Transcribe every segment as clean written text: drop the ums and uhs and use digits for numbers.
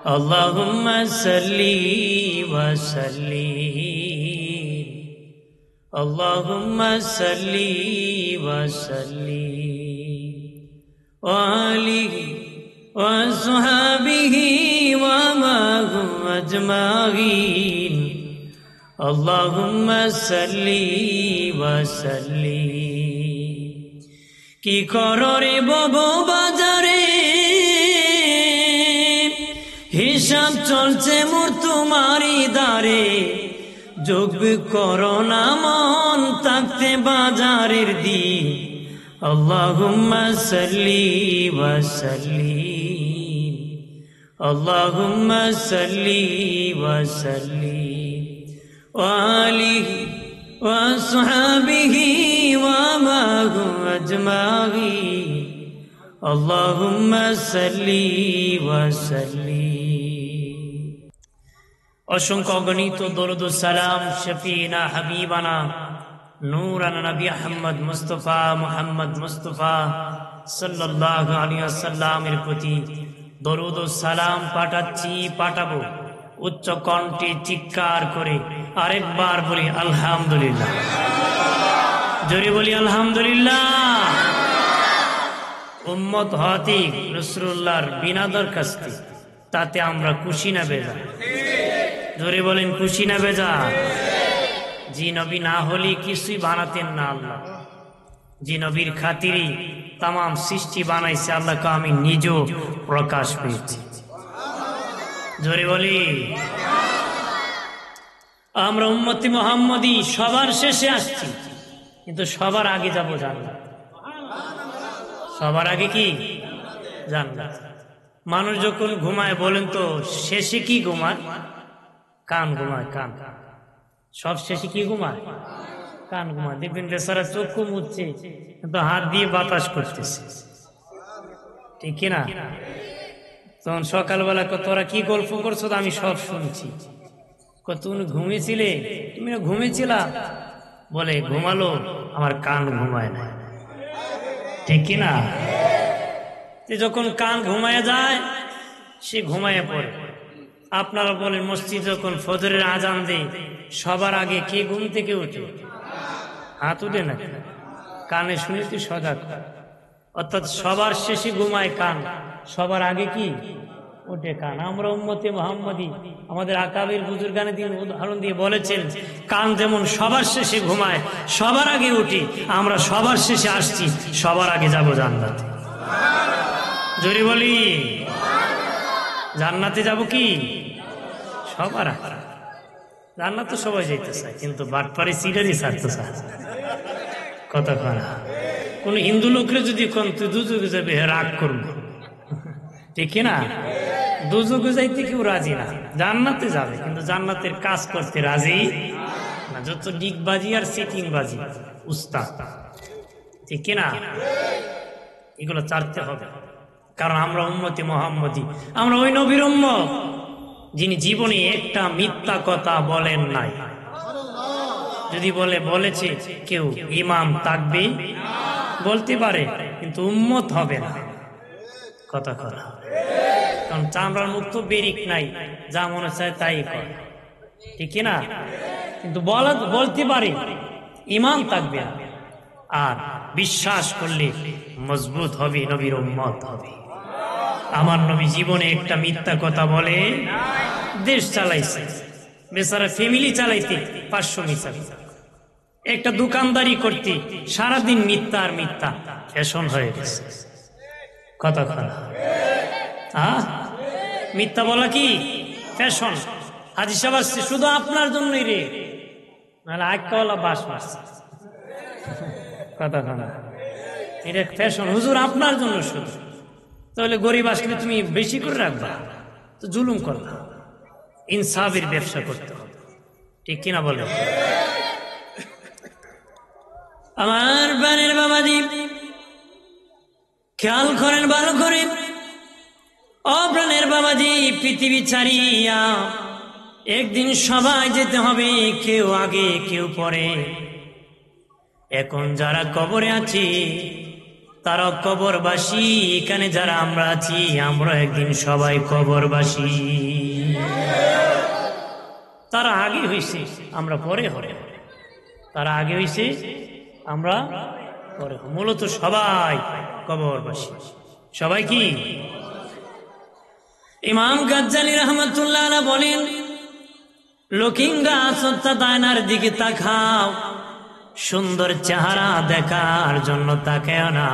Allahumma salli wa sallim. Allahumma salli wa sallim. Wa alihi wa sahbihi wa ma'hum ajma'in. Allahumma salli wa sallim. কি করো রে ববো বাজারে, হিসাব চলছে মোর তোমারই দ্বারে। যোগ করো না মন থাকতে বাজারের দিন। আল্লাহুম্মা সাল্লি ওয়া সাল্লিম। আল্লাহুম্মা সাল্লি ওয়া সাল্লিম। ওয়া আলিহি ওয়া সাহবিহি ওয়া মা'হুম আজমাইন। আল্লাহুম্মা সাল্লি ওয়া সাল্লিম। অসংখ্য অগণিত দরুদ ও সালাম শফিনা হাবিবানা নূরানা নবী আহমদ মুস্তাফা সাল্লাল্লাহু আলাইহি ওয়াসাল্লামের প্রতি দরুদ ও সালাম পাঠাবো উচ্চ কণ্ঠে চিৎকার করে। আরেকবার বলি আলহামদুলিল্লাহ, জোরে বলি আলহামদুলিল্লাহ। উম্মত হতে রাসূলুল্লাহর বিনা দরখাস্তে তাতে আমরা খুশি না বেজা? জোরে বলেন খুশি না বেজা? জি নবী না হলে কিছুই বানাতেন না আল্লাহ। জি নবীর খাতিরে তাম সৃষ্টি বানাইছে আল্লাহকে আমি নিজেও প্রকাশ পেয়েছি। জোরে বলি। আমরা উম্মতি মুহাম্মদী সবার শেষে আসছি, কিন্তু সবার আগে যাব জান্নাত। সবার আগে কি? জান্নাত। মানুষ যখন ঘুমায় বলেন তো শেষে কি ঘুমায়? কান ঘুমায়, কান। সব শেষে কি ঘুমায়? কান ঘুমায়। দেখবেন বেচারা চক্ষু মুছছে কিন্তু হাত দিয়ে বাতাস করতেছে, ঠিক কিনা? তখন সকালবেলা তোরা কি গল্প করছো? আমি সব শুনছি। তুমি ঘুমিয়েছিলে? তুমি না ঘুমিয়েছিলা? বলে ঘুমালো, আমার কান ঘুমায় না, ঠিক কিনা? যখন কান ঘুমায় যায় সে ঘুমায় পড়ে। আপনারা বলেন মসজিদ যখন ফজরের আজান দেয় সবার আগে কে ঘুম থেকে উঠে? হাত উঠে না? কানে শুনে তুই সজাগ। অর্থাৎ সবার শেষে ঘুমায় কান, সবার আগে কি ওঠে? কান। আমরা উম্মতে মুহাম্মদী আমাদের আকাবির বুজুর্গানে দিন উদাহরণ দিয়ে বলেছেন, কান যেমন সবার শেষে ঘুমায় সবার আগে উঠি, আমরা সবার শেষে আসছি, সবার আগে যাব জান্নাতে। জোরে বলি জান্নাতে যাব কি? সবার আগে। জান্নাত তো সবাই যাইতে চায়, কিন্তু বাটপারে সিটারি ছাড়তে চায়। কথা খারাপ। কোন হিন্দু লোকরে যদি কোন তুই দুযুগে যাবে রাগ করবো, ঠিক না? দুযুগে যাইতে কেউ রাজি না, জান্নাতে যাবে কিন্তু জান্নাতের কাজ করতে রাজি না। যত ডিগবাজি আর সিটিং বাজি উস্তাদ, ঠিক না? এগুলো চারতে হবে, কারণ আমরা উম্মতে মুহাম্মদী। আমরা ওই নবীর উম্মত যিনি জীবনে একটা মিথ্যা কথা বলেন নাই। যদি বলেছে কেউ ইমাম থাকবে বলতে পারে, কিন্তু উম্মত হবে না। কথা করা, কারণ চামড়ার মুখ তো বেরিক নাই, যা মনে চায় তাই করে, ঠিক না? কিন্তু বলতে পারে ইমান থাকবে না। আর বিশ্বাস করলে মজবুত হবে, নবীর উম্মত হবে। আমার নবী জীবনে একটা মিথ্যা কথা বলে দেশ চালাইছে, বেচারা ফ্যামিলি চালাইতে 500 মিথ্যা। একটা দোকানদারি করতে সারাদিন মিথ্যা আর মিথ্যা, ফ্যাশন হয়ে গেছে। কথা খারাপ। মিথ্যা বলা কি ফ্যাশন? হাজি সাহেব আসছে শুধু আপনার জন্যই রে, নাহলে আজকাওয়ালা বাস মারছে। কথা খারাপ। এটা ফ্যাশন, হুজুর আপনার জন্য শুধু। তাহলে গরিব আসলে তুমি বেশি করে রাখবা, তো জুলুম করবা। ইনসাফের ব্যবসা করতে হবে, ঠিক কিনা বলে? আমার প্রাণের বাবাজি খেয়াল করেন ভালো করে। ও প্রাণের বাবাজি, পৃথিবী ছাড়িয়া একদিন সবাই যেতে হবে, কেউ আগে কেউ পরে। এখন যারা কবরে আছে তারা কবরবাসী। এখানে যারা আমরা আছি আমরা একদিন সবাই কবরবাসী। তারা আগে হয়েছে, আমরা পরে হবে। তারা আগে হয়েছে, আমরা পরে। মূলত সবাই কবরবাসী। সবাই কি? ইমাম গাজ্জালি রহমাতুল্লাহ আলাইহি বলেন, লুকিংরা সত্তা দায়নার দিকে তাকাও, সুন্দর চেহারা দেখার জন্য তাকায় না,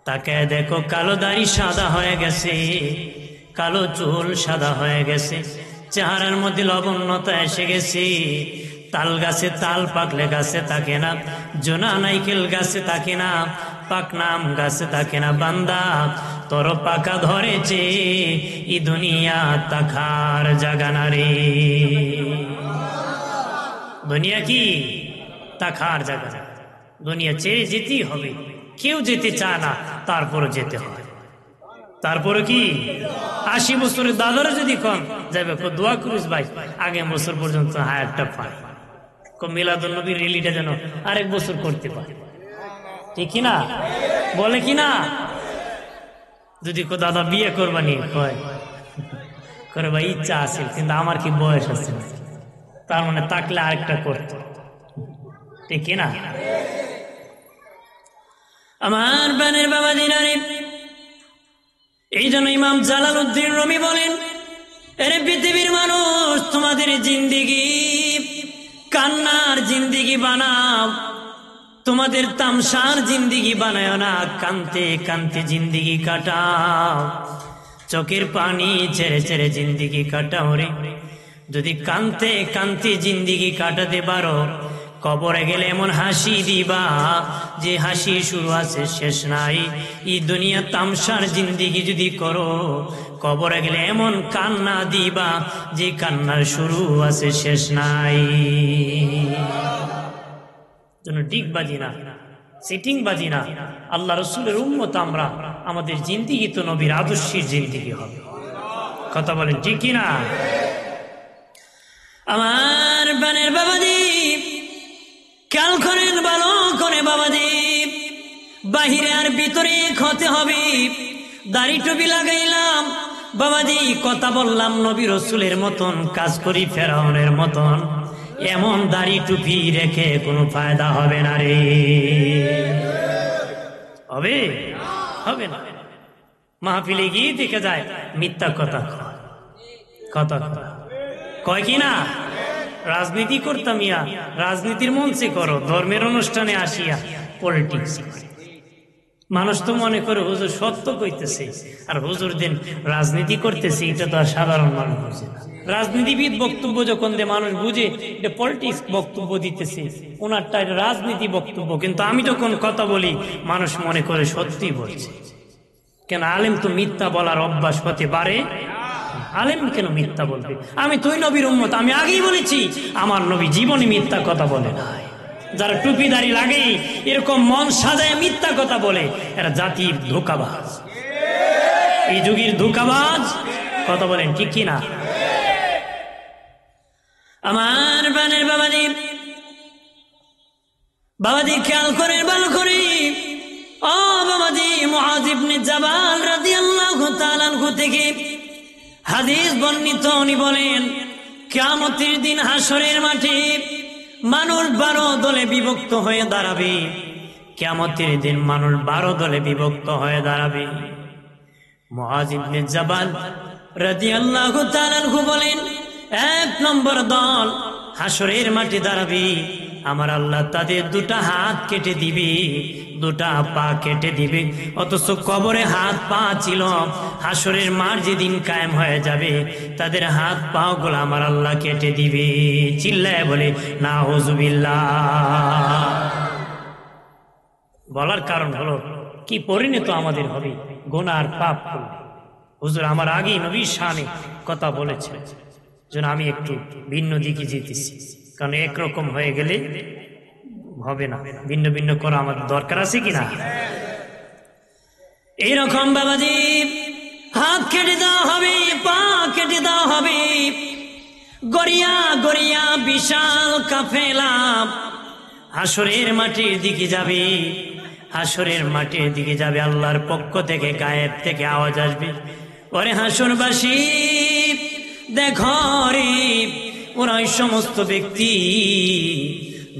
তাকায় দেখো কালো দাড়ি সাদা হয়ে গেছে, কালো চুল সাদা হয়ে গেছে, চেহারার মধ্যে লবণতা এসে গেছে। তাল গাছে তাল পাকলে গাছে থাকে না, জোনা নাইকেল গাছে থাকে না, পাকনাম গাছে থাকে না। বান্দা তোর পাকা ধরেছে, ই দুনিয়া তাকার জাগা না রে। দুনিয়া কি? তাকার জায়গা। দুনিয়া ছেড়ে যেতেই হবে। কেউ যেতে চায় না, তারপরে যেতে হয়। তারপরে কি 80 বছরের দাদারা যদি কম যাবে, দোয়া করিস ভাই আগে বছর পর্যন্ত হায়ারটা পায়, মিলাদুন নবীর রেলিটা যেন আরেক বছর করতে পারে। ঠিক কিনা? বলে কিনা? যদি দাদা বিয়ে করবানি কয় করে ভাই ইচ্ছা আছে, কিন্তু আমার কি বয়স আছে না, তার মানে তাকলে আরেকটা করতো। ঠিক কিনা? আমার বানের বাবা দিনারে, এই জন্য ইমাম জালালউদ্দিন রুমি বলেন, এর পৃথিবীর মানুষ তোমাদের জিন্দিগি কান্নার জিন্দিগি বানাও, তোমাদের তামসার জিন্দিগি বানায় না, কানতে কানতে জিন্দিগি কাটাও, চোখের পানি ছেড়ে ছেড়ে জিন্দিগি কাটাও রে। যদি কানতে কানতে জিন্দিগি কাটাতে পারো, কবরে গেলে এমন হাসি দিবা যে হাসি শুরু আছে শেষ নাই। এই দুনিয়া তামসার জিন্দিগি যদি করো, কবরে গেলে এমন কান্না দিবা যে কান্নার শুরু আছে শেষ নাই। জন্য ডিগ বাজি না, সিটিং বাজি না। আল্লাহ রসুলের উম্মত আমরা, আমাদের জিন্দিগি তো নবীর আদর্শের জিন্দিগি হবে। কথা বলেন ঠিক কিনা? আমার বানের বাবাজি খেয়াল করেন ভালো করে বাবাজি, বাহিরে আর ভিতরে হতে হবে। দাড়ি টুপি লাগাইলাম বাবাজি, কথা বললাম নবী রসুলের মতন, কাজ করি ফেরাউনের মতন, এমন দাড়ি টুপি রেখে কোনো ফায়দা হবে না রে। হবে? হবে না। মাহফিলে গিয়ে দেখে যায় মিথ্যা কথা কথা কয় কি না? রাজনীতি করতাম ইয়া, রাজনীতির মঞ্চে করো, ধর্মের অনুষ্ঠানে আসিয়া পলিটিক্স। মানুষ তো মনে করে হুজুর সত্য কইতেছে, আর হুজুর দিন রাজনীতি করতেছে, এটা তো আর সাধারণ মানুষ বুঝে না। রাজনীতিবিদ বক্তব্য যখন দিয়ে মানুষ বুঝে এটা পলিটিক্স বক্তব্য দিতেছে, ওনারটা রাজনীতি বক্তব্য। কিন্তু আমি যখন কথা বলি মানুষ মনে করে সত্যি বলছে। কেন? আলেম তো মিথ্যা বলার অভ্যাস হতে পারে। আলেম কেন মিথ্যা বলবে? আমি তুই নবীর উম্মত, আমি আগেই বলেছি আমার নবী জীবনে মিথ্যা কথা বলে নাই। যারা টুপি দাড়ি লাগে এরকম মন সাজায় মিথ্যা কথা বলে, এরা জাতির ধোঁকাবাজ, এই যুগের ধোঁকাবাজ। কথা বলেন ঠিক কিনা? আমার বানের বাবাজি, বাবাজি খেয়াল করেন ভালো করে। ও বাবাজি, মুআয ইবনে জাবাল রাদিয়াল্লাহু তাআলা আনহু থেকে হাদিস বর্ণিত, উনি বলেন কিয়ামতের দিন হাসরের মাঠে মানুষ 12 দলে বিভক্ত হয়ে দাঁড়াবে। কিয়ামতের দিন মানুষ 12 দলে বিভক্ত হয়ে দাঁড়াবে। মুআয ইবনে জাবাল রাদিয়াল্লাহু তাআলা আনহু বলেন, 1 নম্বর দল হাসরের মাঠে দাঁড়াবে, আমার আল্লাহ তাদের 2টা হাত কেটে দিবে, 2টা পা কেটে দিবে। অথচ কবরে হাত পা ছিল, হাসরের মাঠ যেদিন কায়েম হয়ে যাবে তাদের হাত পা গুলো আমার আল্লাহ কেটে দিবে। চিল্লায় বলে নাউজুবিল্লাহ। বলার কারণ হলো কি পরিণত আমাদের হবে গুনার পাপ করলে। হুজুর আমার আগেই নবীর শানে কথা বলেছে, যেন আমি একটু ভিন্ন দিকে যেতেছি, কারণ একরকম হয়ে গেলে হবে না, ভিন্ন ভিন্ন করা আমাদের দরকার আছে কিনা। এইরকম বাবাজি হাত কেটে দেওয়া হবে, পা কেটে দেওয়া হবে, গড়িয়া গড়িয়া বিশাল কাফেলা হাসরের মাটির দিকে যাবে। হাসরের মাটির দিকে যাবে, আল্লাহর পক্ষ থেকে গায়েব থেকে আওয়াজ আসবে, ওরে হাসরবাসী দেখো রে, ওরা ওই সমস্ত ব্যক্তি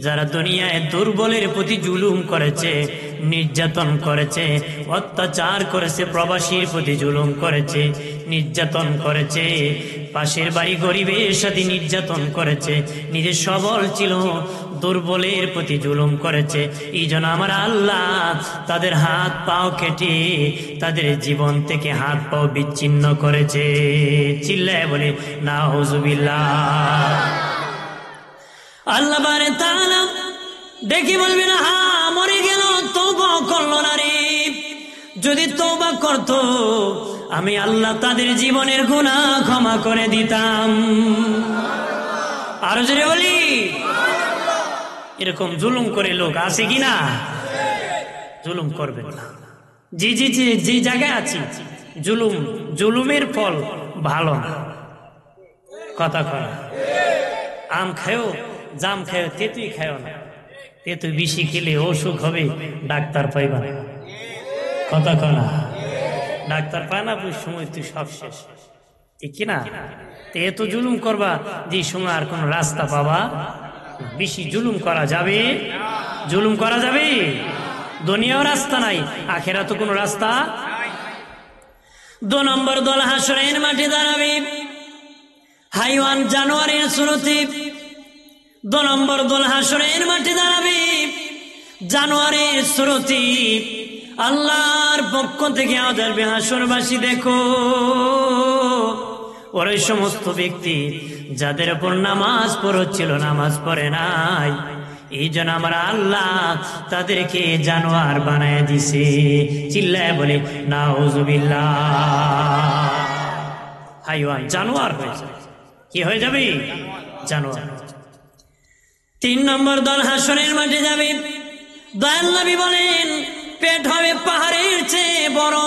যারা দুনিয়ায় দুর্বলের প্রতি জুলুম করেছে, নির্যাতন করেছে, অত্যাচার করেছে, প্রবাসীর প্রতি জুলুম করেছে, নির্যাতন করেছে, পাশের বাড়ি গরিবের সাথে নির্যাতন করেছে, নিজে সবল ছিল দুর্বলের প্রতি জুলুম করেছে, এই জন্য আমার আল্লাহ তাদের হাত পাও কেটে তাদের জীবন থেকে হাত পাও বিচ্ছিন্ন করেছে। চিল্লায় বলে নাউজুবিল্লাহ। আল্লাহ বারে তাআলা দেখি বলবে না, হা মরে গেল, তওবা করলো না রে, যদি তওবা করত আমি আল্লাহ তাদের জীবনের গুনাহ ক্ষমা করে দিতাম। আরো জোরে বলি, এরকম জুলুম করে লোক আছে কিনা? জুলুম করবেন না। জি জি জি যে জায়গায় আছি, জুলুমের ফল ভালো না, কথা কয়। আম খায়ও, জাম খায়ও, তেঁতুই খায়ও না, তেঁতুই বেশি খেলে অসুখ হবে, ডাক্তার পাইবা না, কথা কয় না। ডাক্তার পায় না, ওই সময় তুই সব শেষ, ঠিক কিনা? এত জুলুম করবা যে সময় আর কোন রাস্তা পাবা? বেশি জুলুম করা যাবে? জুলুম করা যাবে? দুনিয়াও রাস্তা নাই, আখেরাতে কোনো রাস্তা। 2 নম্বর দল হাসরের মাঠে দাঁড়াবে হাইওয়ান জানোয়ারের সুরতে। 2 নম্বর দল হাসরের মাঠে দাঁড়াবে জানোয়ারের সুরতে। আল্লাহর পক্ষ থেকে আওয়াজ আসবে, হাসরবাসী দেখো, ওরা ওই সমস্ত ব্যক্তি যাদের উপর নামাজ পড়ছিল, নামাজ পড়ে নাই, এই জন্য আমার আল্লাহ তাদেরকে জানোয়ার বানায় দিছে। চিল্লায় বলে নাউজুবিল্লাহ। হাইওয়ান জানোয়ার হয়ে যাবে। কি হয়ে যাবে? জানোয়ার। 3 নম্বর দল হাসরের মাঠে যাবে, দয়াল নবী বলেন পেট হবে পাহাড়ের চেয়ে বড়,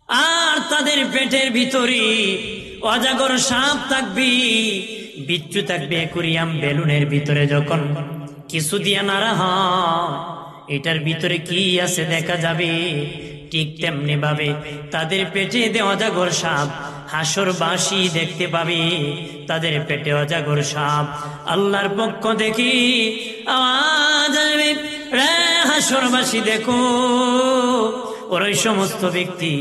আর তাদের পেটের ভিতরে অজাগর সাপ থাকবে, বিচ্ছু থাকবে। অ্যাকুরিয়াম বেলুনের ভিতরে যখন কিছু দিয়া নাড়া হয়, এটার ভিতরে কি আছে দেখা যাবে। ঠিক তেমনি ভাবে তাদের পেটে অজাগর সাপ হাসরবাসী দেখতে পাবে, তাদের পেটে অজাগর সাপ। আল্লাহর পক্ষ থেকে আওয়াজ আসবে, রে হাসরবাসী দেখো, ওই সমস্ত ব্যক্তি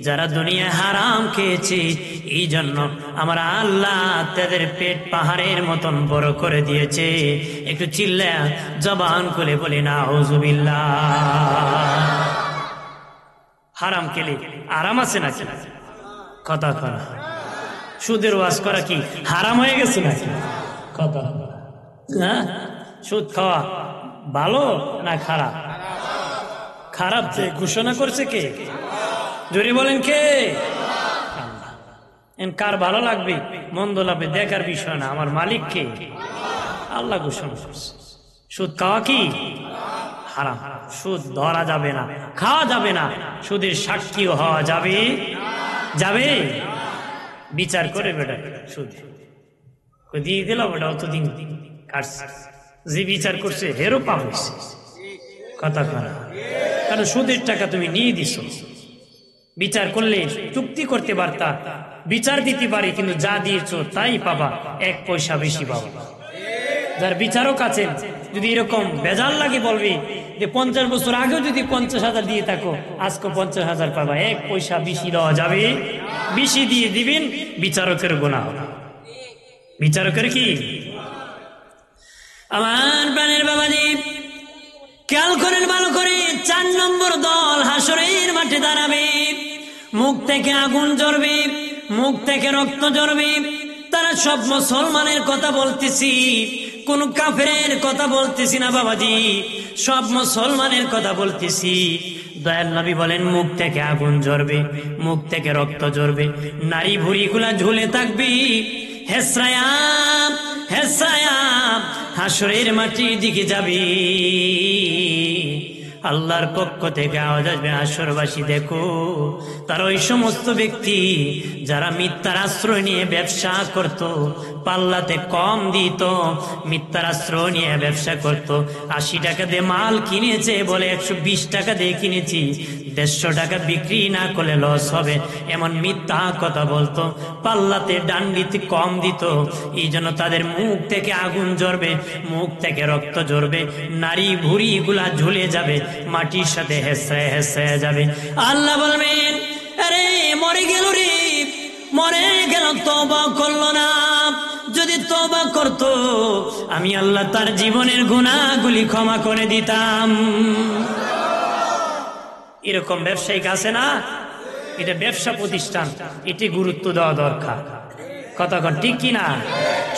যারা দুনিয়া হারাম খেয়েছে, এই জন্য আমার আল্লাহ তাদের পেট পাহাড়ের মতন বড় করে দিয়েছে। একটু চিল্লা জবান খুলে বলি নাউজুবিল্লাহ। হারাম খেলে আরাম আছে নাকি? কথা করা। সুদের ওয়াজ করা কি হারাম হয়ে গেছে নাকি? কথা হ্যাঁ, সুদ খাওয়া ভালো না খারাপ? খারাপ যে ঘোষণা করছে কে? জোরে বলেন কে? কার ভালো লাগবে মন্দ লাগবে দেখার বিষয় না, আমার মালিক কে? আল্লাহ ঘোষণা করছে। সুদ খাওয়া কি হারাম। সুদ ধরা যাবে না, খাওয়া যাবে না, সুদের সাক্ষীও হওয়া যাবে যাবে বিচার করে বেটা সুদ দিয়ে দিল বেটা, অতদিন কাটছে, যে বিচার করছে হেরো পাপ হয়েছে। কথা খারাপ, কারণ সুদের টাকা তুমি নিয়ে দিছো। বিচার করলে চুক্তি করতে পারতা, বিচার দিতে পারি, কিন্তু যা দিয়েছ তাই পাবা, 1 পয়সা বেশি পাবা। যার বিচারক আছেন যদি এরকম বেজাল লাগে বলবি যে 50 বছর আগেও যদি 50,000 দিয়ে থাকো, আজকে 50,000 পাবা, 1 পয়সা বেশি দেওয়া যাবে? বেশি দিয়ে দিবেন, বিচারকের গুনাহ হবে। বিচারকের কি? আমার প্রাণের বাবাজি খেয়াল করেন ভালো করে। 4 নম্বর দল হাসরের মাঠে দাঁড়াবে, মুখ থেকে আগুন জ্বলবে, মুখ থেকে রক্ত ঝরবে। তারা সব মুসলমানের কথা বলতেছি, কোন কাফেরের কথা বলতেছি না বাবাজি, সব মুসলমানের কথা বলতেছি। দয়াল নবী বলেন মুখ থেকে আগুন ঝরবে, মুখ থেকে রক্ত ঝরবে, নারী ভুঁড়িগুলা ঝুলে থাকবে। হেসরায়াম হেসরায়াম হাসরের মাটির দিকে যাবে। আল্লাহর পক্ষ থেকে আওয়াজ আসবে, হাসরবাসী দেখো, তার ওই সমস্ত ব্যক্তি যারা মিথ্যার আশ্রয় নিয়ে ব্যবসা করত, পাল্লাতে কম দিত, মিথ্যার আশ্রয় নিয়ে ব্যবসা করত, 80 টাকা দিয়ে মাল কিনেছে বলে 120 টাকা দিয়ে কিনেছি, 150 টাকা বিক্রি না করলে লস হবে, এমন মিথ্যা কথা বলতো, পাল্লাতে ডান্ডিতে কম দিত, এই জন্য তাদের মুখ থেকে আগুন জ্বরবে, মুখ থেকে রক্ত ঝরবে, নারী ভুড়ি গুলা ঝুলে যাবে, মাটির সাথে হেসড়ে হেসড়ে যাবে। আল্লাহ বলবেন, আরে মরে গেল রে, মরে গেল, তওবা করলো না, যদি তওবা করত আমি আল্লাহ তার জীবনের গুনাহগুলি ক্ষমা করে দিতাম। এরকম ব্যবসায়িক আছে না? এটা ব্যবসা প্রতিষ্ঠান, এটি গুরুত্ব দেওয়া দরকার। কথা ঠিক কিনা?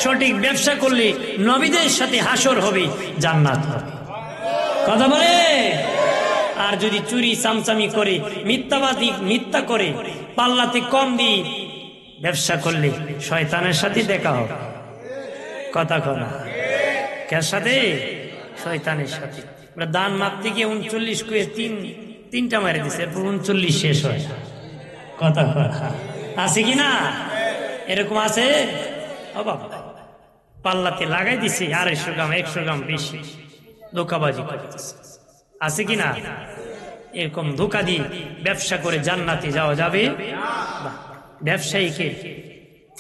সঠিক ব্যবসা করলে নবীদের সাথে হাসর হবে, জান্নাত হবে। কথা বলে। আর যদি চুরি চামচামি করে, মিথ্যাবাদী, মিথ্যা করে, পাল্লাতে কম দিয়ে ব্যবসা করলে শয়তানের সাথে দেখা হবে। কথা কথা কার সাথে? শয়তানের সাথে। দান মাপতে গিয়ে 39 কুয়ে তিনটা মারে দিছে, 39 শেষ হয়। কথা কথা আছে কিনা? এরকম আছে? পাল্লাতে লাগাই দিছে 250 গ্রাম 100 গ্রাম বেশি, ধোকাবাজি করতেছে। আছে কিনা? এরকম ধোকা দিয়ে ব্যবসা করে জান্নাতে যাওয়া যাবে? ব্যবসায়ীকে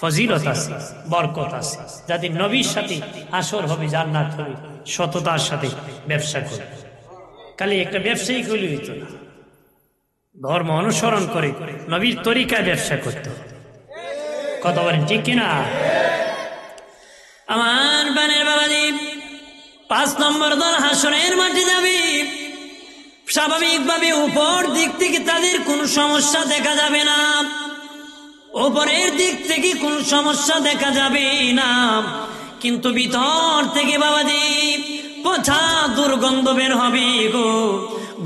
ফজিলত আছে, বরকত আছে, যাদের নবীর সাথে আসর হবে, জান্নাত হবে, সততার সাথে ব্যবসা করে। খালি একটা ব্যবসায়ী গুলি হইত না, ধর্ম অনুসরণ করে নবীর তরিকায় ব্যবসা করত। কথা বলেন ঠিক কিনা? আমার বানের বাবাজি, 5 নম্বর দল হাসরের মাঠে যাবে। স্বাভাবিকভাবে উপর দিক থেকে তাদের কোনো সমস্যা দেখা যাবে না, উপরের দিক থেকে কোনো সমস্যা দেখা যাবে না, কিন্তু ভিতর থেকে বাবাজি পচা দুর্গন্ধ বের হবে গো।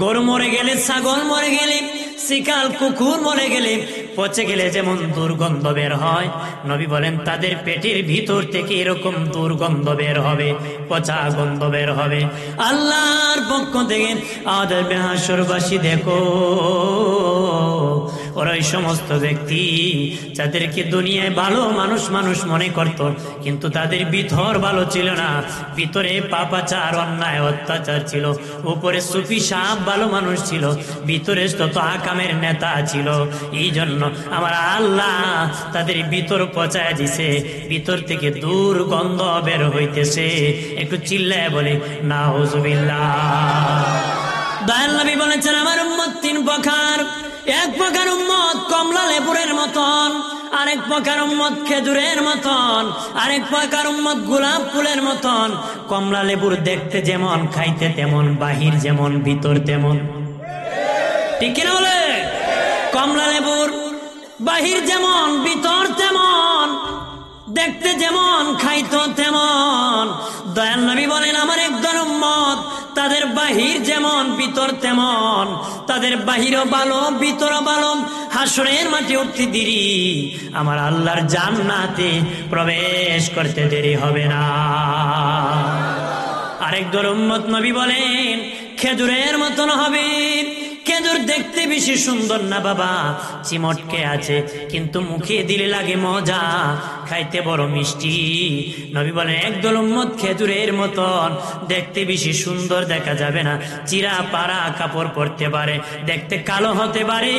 গরু মরে গেলে, ছাগল মরে গেলে, শিকাল কুকুর মরে গেলে, পচে গেলে যেমন দুর্গন্ধ বের হয়, নবী বলেন তাদের পেটের ভিতর থেকে এরকম দুর্গন্ধ বের হবে, পচা গন্ধ বের হবে। আল্লাহর পক্ষ থেকে আওয়াজ হাসরবাসী দেখো, ওরা ওই সমস্ত ব্যক্তি যাদেরকে দুনিয়ায় ভালো মানুষ মানুষ মনে করত, কিন্তু তাদের ভিতর ভালো ছিল না, ভিতরে পাপাচার, অন্যায়, অত্যাচার ছিল। উপরে সুফি সাহেব ভালো মানুষ ছিল, ভিতরে তত আকামের নেতা ছিল। এই জন্য আমার আল্লাহ তাদের ভিতর পচায় দিছে, ভিতর থেকে দুর্গন্ধ বের হইতেছে। একটু চিল্লায় বলে নাউজুবিল্লাহ। দয়াল নবী বলেছেন, আমার উম্মত 3 প্রকার। এক প্রকার উম্মত কমলা লেবুরের মতন, আরেক প্রকার উম্মত খেজুরের মতন, আরেক প্রকার উম্মত গোলাপ ফুলের মতন। কমলা লেবুর দেখতে যেমন, খাইতে তেমন, বাহির যেমন ভিতর তেমন। ঠিক কিনা বলে? কমলা লেবুর বাহির যেমন ভিতর তেমন, দেখতে যেমন খাইতো তেমন। দয়াল নবী বলেন, আমার একদল উম্মত তাদের বাহির যেমন ভিতর তেমন, তাদের বাহিরও ভালো ভিতরও ভালো, হাসরের মাঠে উঠতে দেরি, আমার আল্লাহর জান্নাতে প্রবেশ করতে দেরি হবে না। আরেকদল উম্মত নবী বলেন খেজুরের মতন হবে। খেজুর দেখতে বেশি সুন্দর না বাবা, চিমটকে আছে, কিন্তু মুখে দিলে লাগে মজা, খাইতে বড় মিষ্টি। নবী বলেন একদল উম্মত খেজুরের মতন, দেখতে বেশি সুন্দর দেখা যাবে না, চিরা পাড়া কাপড় পরতে পারে, দেখতে কালো হতে পারে,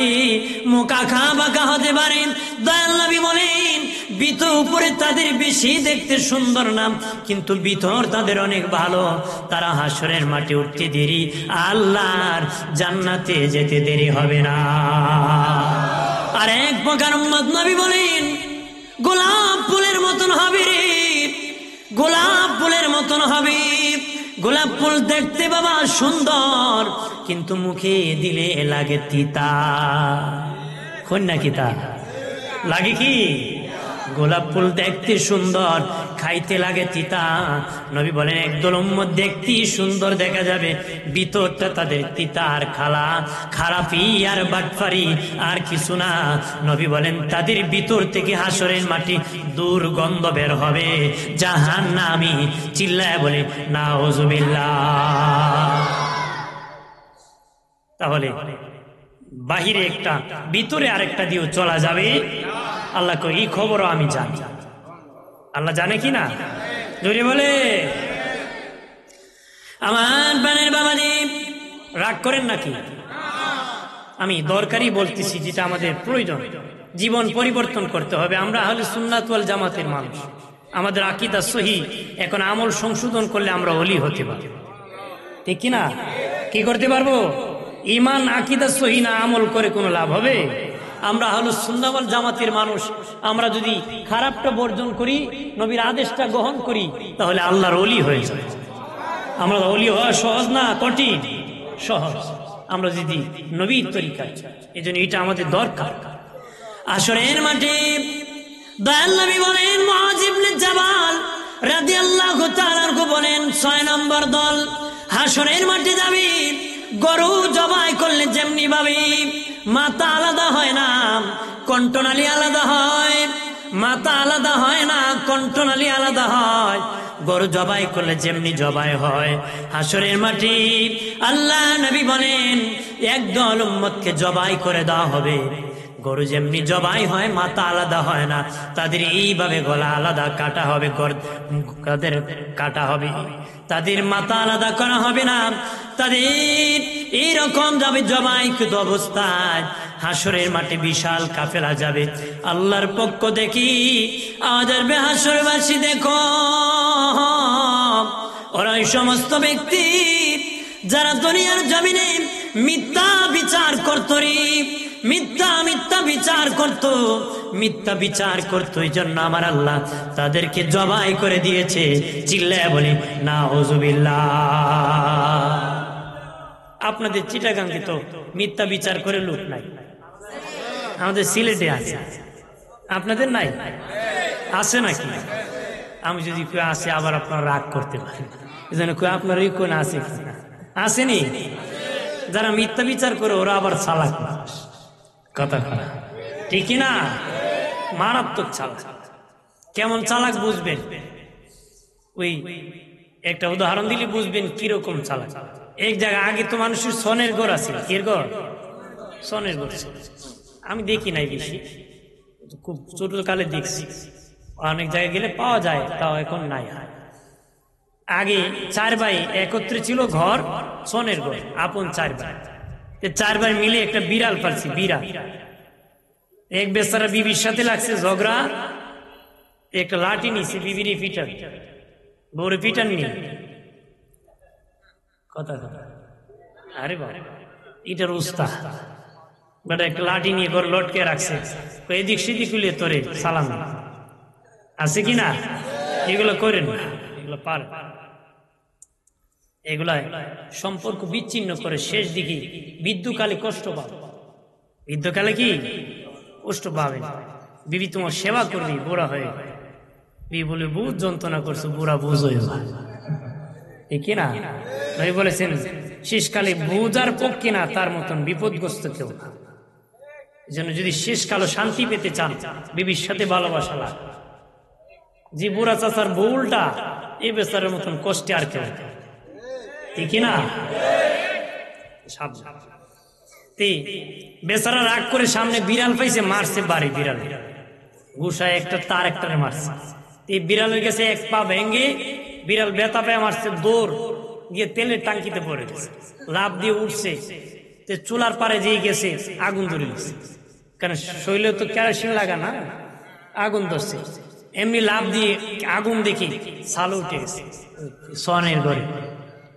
মুখ আঁকা বাঁকা হতে পারে। দয়াল নবী বলেন ভিতর উপরে তাদের বেশি দেখতে সুন্দর না, কিন্তু ভিতর তাদের অনেক ভালো, তারা হাসরের মাঠে উঠতে দেরি, আল্লাহর জান্নাতে যেতে দেরি হবে না। আর এক প্রকার উম্মত নবী বলেন গোলাপ ফুলের মতন হবে রে, গোলাপ ফুলের মতন হবে। গোলাপ ফুল দেখতে বাবা সুন্দর, কিন্তু মুখে দিলে লাগে তিতা। কন্যা কিতা লাগে কি? গোলাপ ফুল দেখতে সুন্দর, খাইতে লাগে তিতা। নবী বলেন একদল উম্মত দেখতে সুন্দর দেখা যাবে, ভিতরটা তাদের তিতা আর খালা, খারাপি আর বাটফারি আর কিছু না। নবী বলেন তাদের ভিতর থেকে হাসরের মাটি দুর্গন্ধ বের হবে, জাহান্নামী। চিল্লায় বলে নাউজুবিল্লাহ। তাহলে বাহিরে একটা ভিতরে আরেকটা দিয়েও চলা যাবে? আল্লাহ কই এই খবরও আমি জানি। আল্লাহ জানে কি না? জোরে বলে। আমার বানের বাবাজি রাগ করেন নাকি? আমি দরকারি বলতেছি, যেটা আমাদের প্রয়োজন, জীবন পরিবর্তন করতে হবে। আমরা আহলে সুন্নাত ওয়াল জামাতের মানুষ, আমাদের আকীদা সহিহ। এখন আমল সংশোধন করলে আমরা ওলি হতে পারবো, ঠিক কিনা? কি করতে পারবো? ঈমান আকীদা সহিহ না আমল করে কোনো লাভ হবে? আমরা আহলে সুন্নাত ওয়াল জামাতের মানুষ, আমরা যদি খারাপটা বর্জন করি, নবীর আদেশটা গ্রহণ করি, তাহলে আল্লাহর ওলি হয়ে যাবে। আমরা ওলি হওয়া সহজ না কঠিন? সহজ। আমরা যদি নবীর তরিকায়, এই জন্য এটা আমাদের দরকার। আসরের মাঠে দয়াল নবী বলেন, মুআয ইবনে জাবাল রাদিয়াল্লাহু তাআলা আনহু বলেন, 6 নম্বর দল হাসরের মাঠে যাবে। গরু জবাই করলে যেমনি ভাবে মাথা আলাদা হয় না, কণ্ঠনালী আলাদা হয়, মাথা আলাদা হয় না, কণ্ঠনালী আলাদা হয়, গরু জবাই করলে যেমনি জবাই হয়, হাসরের মাঠে আল্লাহ নবী বলেন একদল উম্মতকে জবাই করে দেওয়া হবে। গরু যেমনি জবাই হয়, মাথা আলাদা হয় না, তাদের এইভাবে গলা আলাদা কাটা হবে, তাদের কাটা হবে, তাদের মাথা আলাদা করা হবে না, তাদের এইরকম যাবে জবাইকৃত অবস্থায়। হাসরের মাঠে বিশাল কাফেলা যাবে। আল্লাহর পক্ষ দেখি আওয়াজ আসবে, হাসরবাসী দেখো, ওরা ওই সমস্ত ব্যক্তি যারা দুনিয়ার জমিনে মিথ্যা বিচার করত, মিথ্যা বিচার করত, মিথ্যা বিচার করত, এই জন্য আমার আল্লাহ তাদেরকে জবাই করে দিয়েছে। চিল্লায় বলি নাউজুবিল্লাহ। আপনাদের চিটাগাঙ্গে তো মিথ্যা বিচার করে লোক নাই, আমাদের সিলেটে আছে, আপনাদের নাই? আছে নাকি? আমি যদি কেউ আসে আবার আপনার রাগ করতে পারেন, এই জন্য কেউ আপনার এই কোন আছে আসেনি? যারা মিথ্যা বিচার করে ওরা আবার চালাক মানুষ, কথা কথা ঠিক না? মারাত্মক চালাক। কেমন চালাক বুঝবেন? ওই একটা উদাহরণ দিলে বুঝবেন কিরকম চালাক। এক জায়গায় আগে তো মানুষের সনের ঘর আছে, এর ঘর সনের ঘর, আমি দেখি নাই বেশি, খুব ছোট কালে দেখছি, অনেক জায়গায় গেলে পাওয়া যায়, তাও এখন নাই। আগে 4 ভাই একত্রে ছিল, ঘর সনের ঘর, আপন 4 ভাই। 4 ভাই মিলে একটা বিড়াল পালছি, বিড়াল। এক বেচারা বিবির সাথে লাগছে ঝগড়া, একটা লাঠি নিছে, বিবির পিটান, বউরে পিটান নিয়ে কথা কথা। আরে বাবা, এটার উস্তাদ বেটা একটা লাঠি নিয়ে ঘর লটকে রাখছে, এদিক সেদিক হইলে তোরে সালাম আছে কিনা? এগুলো করেন না, এগুলো পার, এগুলা সম্পর্ক বিচ্ছিন্ন করে শেষ দিকে বৃদ্ধকালে কষ্ট পাবে। বৃদ্ধকালে কি কষ্ট পাবে? বিবি তোমার সেবা করবি, বুড়া হয়ে বিবি বলে বহুত যন্ত্রণা করছো, বুড়া বুঝ হয়ে ঠিক না? ভাই বলেছেন শেষকালে বুঝার পক্ষে না তার মতন বিপদগ্রস্ত কেউ না। এই জন্য যদি শেষকালে শান্তি পেতে চান, বিবির সাথে ভালোবাসা লাগে। যে বুড়া চাচার বউলটা এই বেচারের মতন কষ্টে আর কেউ, ঠিক না? বেচারা রাগ করে সামনে বিড়াল পাইছে, মারছে বাড়ি, বিড়াল ঘুষায় একটা তার একটা মারছে। এই বিড়ালের গেছে এক পা ভেঙে, বিড়াল ব্যথা পেয়ে মারছে, দৌড় গিয়ে তেলের টাঙ্কিতে পড়ে গেছে, লাভ দিয়ে উঠছে, চুলার পারে যেয়ে গেছে, আগুন ধরে গেছে। কারণ শৈলে তো কেরোসিন লাগা না, আগুন ধরছে, এমনি লাভ দিয়ে আগুন দেখি সাল উঠে গেছে সনের ঘরে,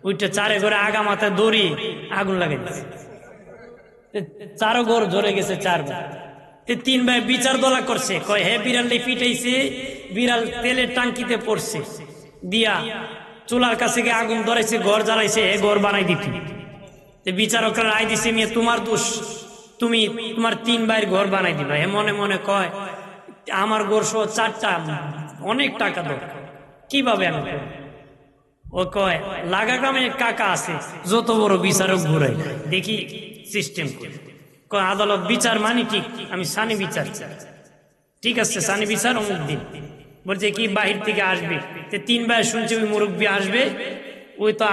ওইটা 4 ঘরে আগা মাথায় দড়িয়ে আগুন লাগাই দিয়েছে। 4 ঘর ধরে গেছে, 4 ভাই। 3 ভাই বিচার দলা করছে, কয় হে বিড়াল পিটাইছে, বিড়াল তেলের টাঙ্কিতে পড়ছে, দিয়া চুলার কাছে গিয়ে আগুন ধরাইছে, ঘর জ্বালাইছে, হে ঘর বানাই দিতি। বিচারকরা রায় দিছে, মেয়ে তোমার দোষ, তুমি তোমার 3 ভাইয়ের ঘর বানাই দিবা। হে মনে মনে কয় আমার ঘর সহ 4টা, অনেক টাকা দরকার, কিভাবে আমি? ও কয় লাগা গ্রামে কাকা আছে, যত বড় বিচারক ঘুরাই দেখি সিস্টেম করে। কয় আদালত বিচার মানে ঠিক, আমি সানি বিচার চাই। ঠিক আছে, সানি বিচার অমুক দিন। বলছে কি বাহির থেকে আসবে? 3 ভাই শুনছে ওই মুরব্বী আসবে, ওই তো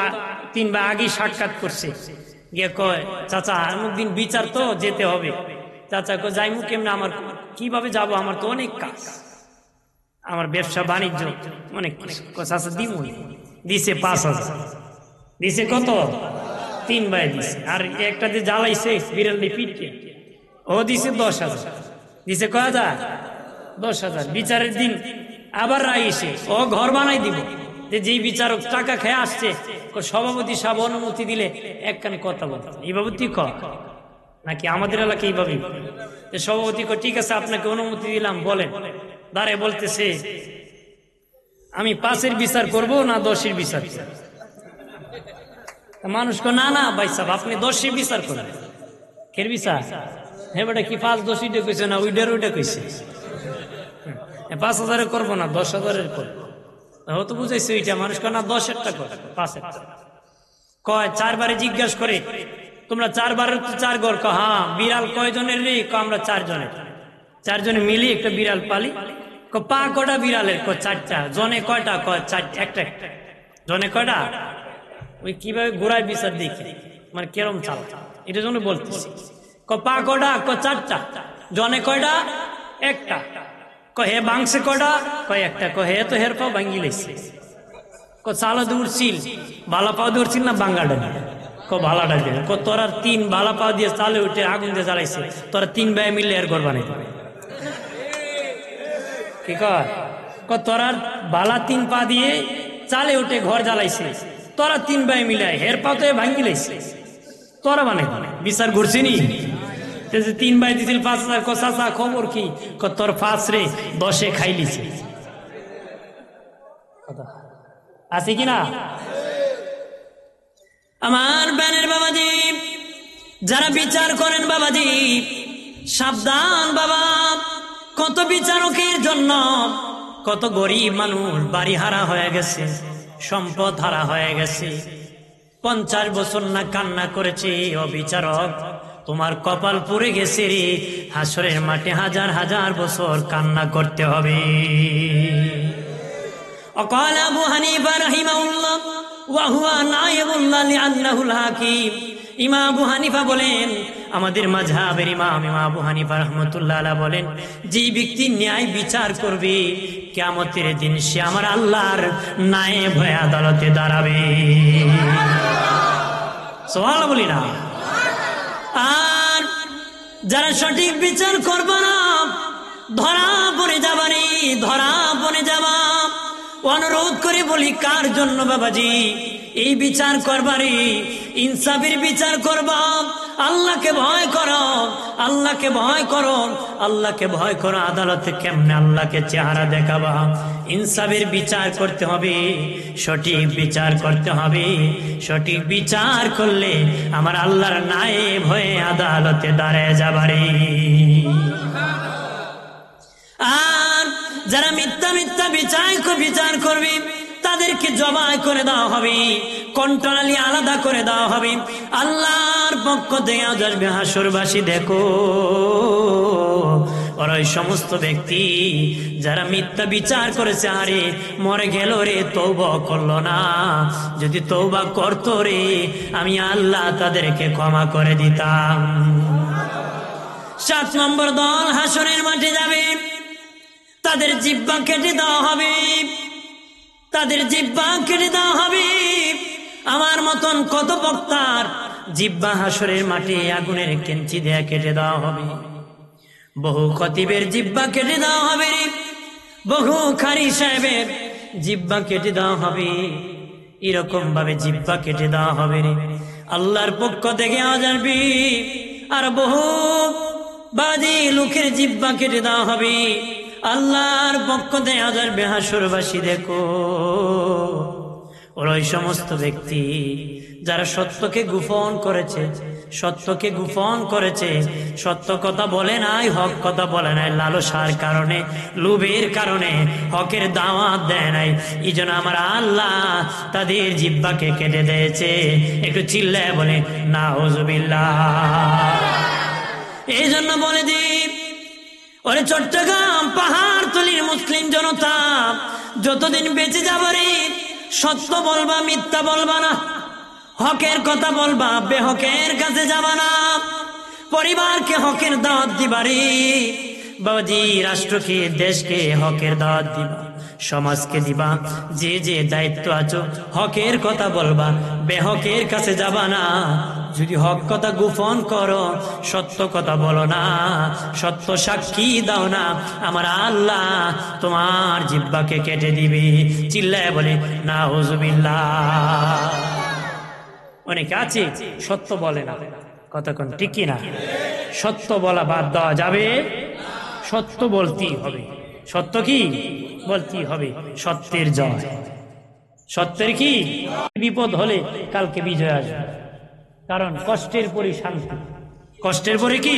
3 ভাই আগেই সাক্ষাৎ করছে, গিয়ে কয় চাচা অমুক দিন বিচার তো যেতে হবে। চাচা কয় যাইমু কেমনে, আমার কিভাবে যাব, আমার তো অনেক কাজ, আমার ব্যবসা বাণিজ্য অনেক কিছু। চাচা দিমু, দিছে 5,000। দিছে কত? 3 ভাই দিছে। আর একটা যে জ্বালাইছে বিড়াল দিয়ে পিটকে, ও দিছে 10,000। দিছে কয় হাজার? 10,000। বিচারের দিন আবার রায় এসে ও ঘর বানাই দিব। যেই বিচারক টাকা খেয়ে আসছে, সভাপতি সাহেব অনুমতি দিলে এক কানে কথা বলতে, এইভাবে তুই ক নাকি আমাদের এলাকায় এইভাবে? সভাপতি কয় ঠিক আছে আপনাকে অনুমতি দিলাম, বলেন। দাঁড়ে বলতেছে আমি 5-এর বিচার করব না 10-এর বিচার করব? মানুষ কো না না ভাই সাহেব আপনি 10-এর বিচার করেন। কের বিচার? হ্যাঁ বেটা কি 5-10 ইটা কইছে না ওইটার ওইটা কইছে? 5,000 করবো না 10,000 করবো। ও তো বুঝাইছে ওইটা। মানুষ কয় না 10-এরটা কর, 5-এরটা। কয় 4 বারে জিজ্ঞাস করে তোমরা 4 বারের তো 4 ঘর? হ্যাঁ। বিড়াল কয়জনের রে? আমরা 4 জনের। 4 জনে মিলি একটা বিড়াল পালি। পা কটা বিড়ালের? 4টা। জনে কয়টা? 4 একটা একটা। জনে কয়টা? ওই কিভাবে ঘোড়ায় বিচার দেখে মানে কেরম চাল, এটার জন্য বলতেছি। পা কটা? 4টা। জনে কয়টা? একটা। হে বাংসে কটা? একটা। হে তো হের পাও ভাঙ্গি লাইছে। চালা দৌড়ছিল, বালা পাও দৌড়ছিল না বাঙ্গাটা দিয়ে? ভালাটা দিয়ে। তোরা 3 বালা পাও দিয়ে চালে উঠে আগুন দিয়ে জ্বালাইছে, তোরা 3 ভাই মিললে এর ঘর বানাই কি কয়? তোরা বালা 3 পা দিয়ে চালে উঠে ঘর জ্বালাইছে, তোরা 3 ভাই মিলে হের পাও তো ভাঙ্গি লাইছে, তোরা বানাই বিচার ঘুরছি নি? 3 ভাই দিছিল 5,000। চাচা খবর কি? তোর 5 রে 10-এ খাইলিছে। আছে কিনা? আমার ব্যানের বাবাজি, যারা বিচার করেন বাবাজি সাবধান বাবা। কত বিচারকের জন্য কত গরিব মানুষ বাড়ি হারা হয়ে গেছে, সম্পদ হারা হয়ে গেছে। 50 বছর না কান্না করেছে। ও বিচারক তোমার কপাল পুড়ে গেছে রে, হাসরের মাঠে হাজার হাজার বছর কান্না করতে হবে। وقال أبو حنيفة رحمه الله وهو نائب الله لأنه الحكيم। ইমাম আবু হানিফা বলেন, আমাদের মাযহাবের ইমাম আবু হানিফা রাহমাতুল্লাহ আলাইহি বলেন, যে ব্যক্তি ন্যায় বিচার করবে কিয়ামতের দিন সে আমার আল্লাহর নায়েব হয়ে আদালতে দাঁড়াবে। সুবহানাল্লাহ বলি না? আর যারা সঠিক বিচার করবে না ধরা পড়ে যাবারে, ধরা পড়ে যাবা। অনুরোধ করে বলি কার জন্য বাবাজি এই বিচার করবারে? ইনসাফের বিচার করবা। আল্লাহকে ভয় করো, আল্লাহকে ভয় করো, আল্লাহকে ভয় করো। আদালতে কেমনে আল্লাহকে চেহারা দেখাবা? ইনসাফের বিচার করতে হবে, সঠিক বিচার করতে হবে। সঠিক বিচার করলে আমার আল্লাহর নায়েব হয়ে আদালতে দাঁড়ায় যাবারে। আর যারা মিথ্যা মিথ্যা বিচার করবে তাদেরকে জবাই করে দেওয়া হবে, কণ্ঠনালী আলাদা করে দেওয়া হবে। আল্লাহর পক্ষ থেকে আওয়াজ আসবে, হাসরবাসী দেখো ওরা ওই সমস্ত ব্যক্তি যারা মিথ্যা বিচার করেছে, আরে মরে গেল রে, তওবা করলো না। যদি তওবা করতো রে আমি আল্লাহ তাদেরকে ক্ষমা করে দিতাম। 7 নম্বর দল হাসরের মাঠে যাবে, তাদের জিহ্বা কেটে দেওয়া হবে, তাদের জিহ্বা কেটে দেওয়া হবে। আমার মতন কত বক্তার জিহ্বা হাসরের মাঠে আগুনের কেঞ্চি দেয়া কেটে দেওয়া হবে। বহু খতিবের জিহ্বা কেটে দেওয়া হবে, বহু খারি সাহেবের জিহ্বা কেটে দেওয়া হবে। এরকম ভাবে জিহ্বা কেটে দেওয়া হবে রে, আল্লাহর পক্ষ থেকে আওয়াজ আসবে। আর বহু বাদী লোকের জিহ্বা কেটে দেওয়া হবে, আল্লাহর পক্ষ থেকে আওয়াজ আসবে, হাসরবাসী দেখো ওরা ওই সমস্ত ব্যক্তি যারা সত্যকে গোপন করেছে, সত্যকে গোপন করেছে, সত্য কথা বলে নাই, হক কথা বলে নাই, লালসার কারণে, লোভের কারণে হকের দাওয়াত দেয় নাই। এই জন্য আমার আল্লাহ তাদের জিহ্বাকে কেটে দিয়েছে। একটু চিল্লায় বলে নাউজুবিল্লাহ। এই জন্য বলে দিই, ওরে চট্টগ্রাম পাহাড়তলির মুসলিম জনতা, যতদিন বেঁচে যাবো রে সত্য বলবা, মিথ্যা বলবা না। হকের কথা বলবা, বেহকের কাছে যাবা না। পরিবারকে হকের দাওয়াত দিবারি বাবাজি, রাষ্ট্রকে দেশকে হকের দাওয়াত দিবা, সমাজকে দিবা। যে যে দায়িত্ব আছো হকের কথা বলবা, বেহকের কাছে যাবা না। যদি হক কথা গোপন করো, সত্য কথা বলো না, সত্য সাক্ষী দাও না, আমার আল্লাহ তোমার জিহ্বাকে কেটে দিবে। চিল্লায় বলে নাউজুবিল্লাহ। অনেকে আছে সত্য বলে না, কতক্ষণ ঠিক কি না? সত্য বলা বাদ দেওয়া যাবে, সত্য বলতেই হবে। সত্য কি বলতেই হবে, সত্যের জয়। সত্যের কি বিপদ হলে কালকে বিজয় আসবে, কারণ কষ্টের পরে শান্তি, কষ্টের পরে কি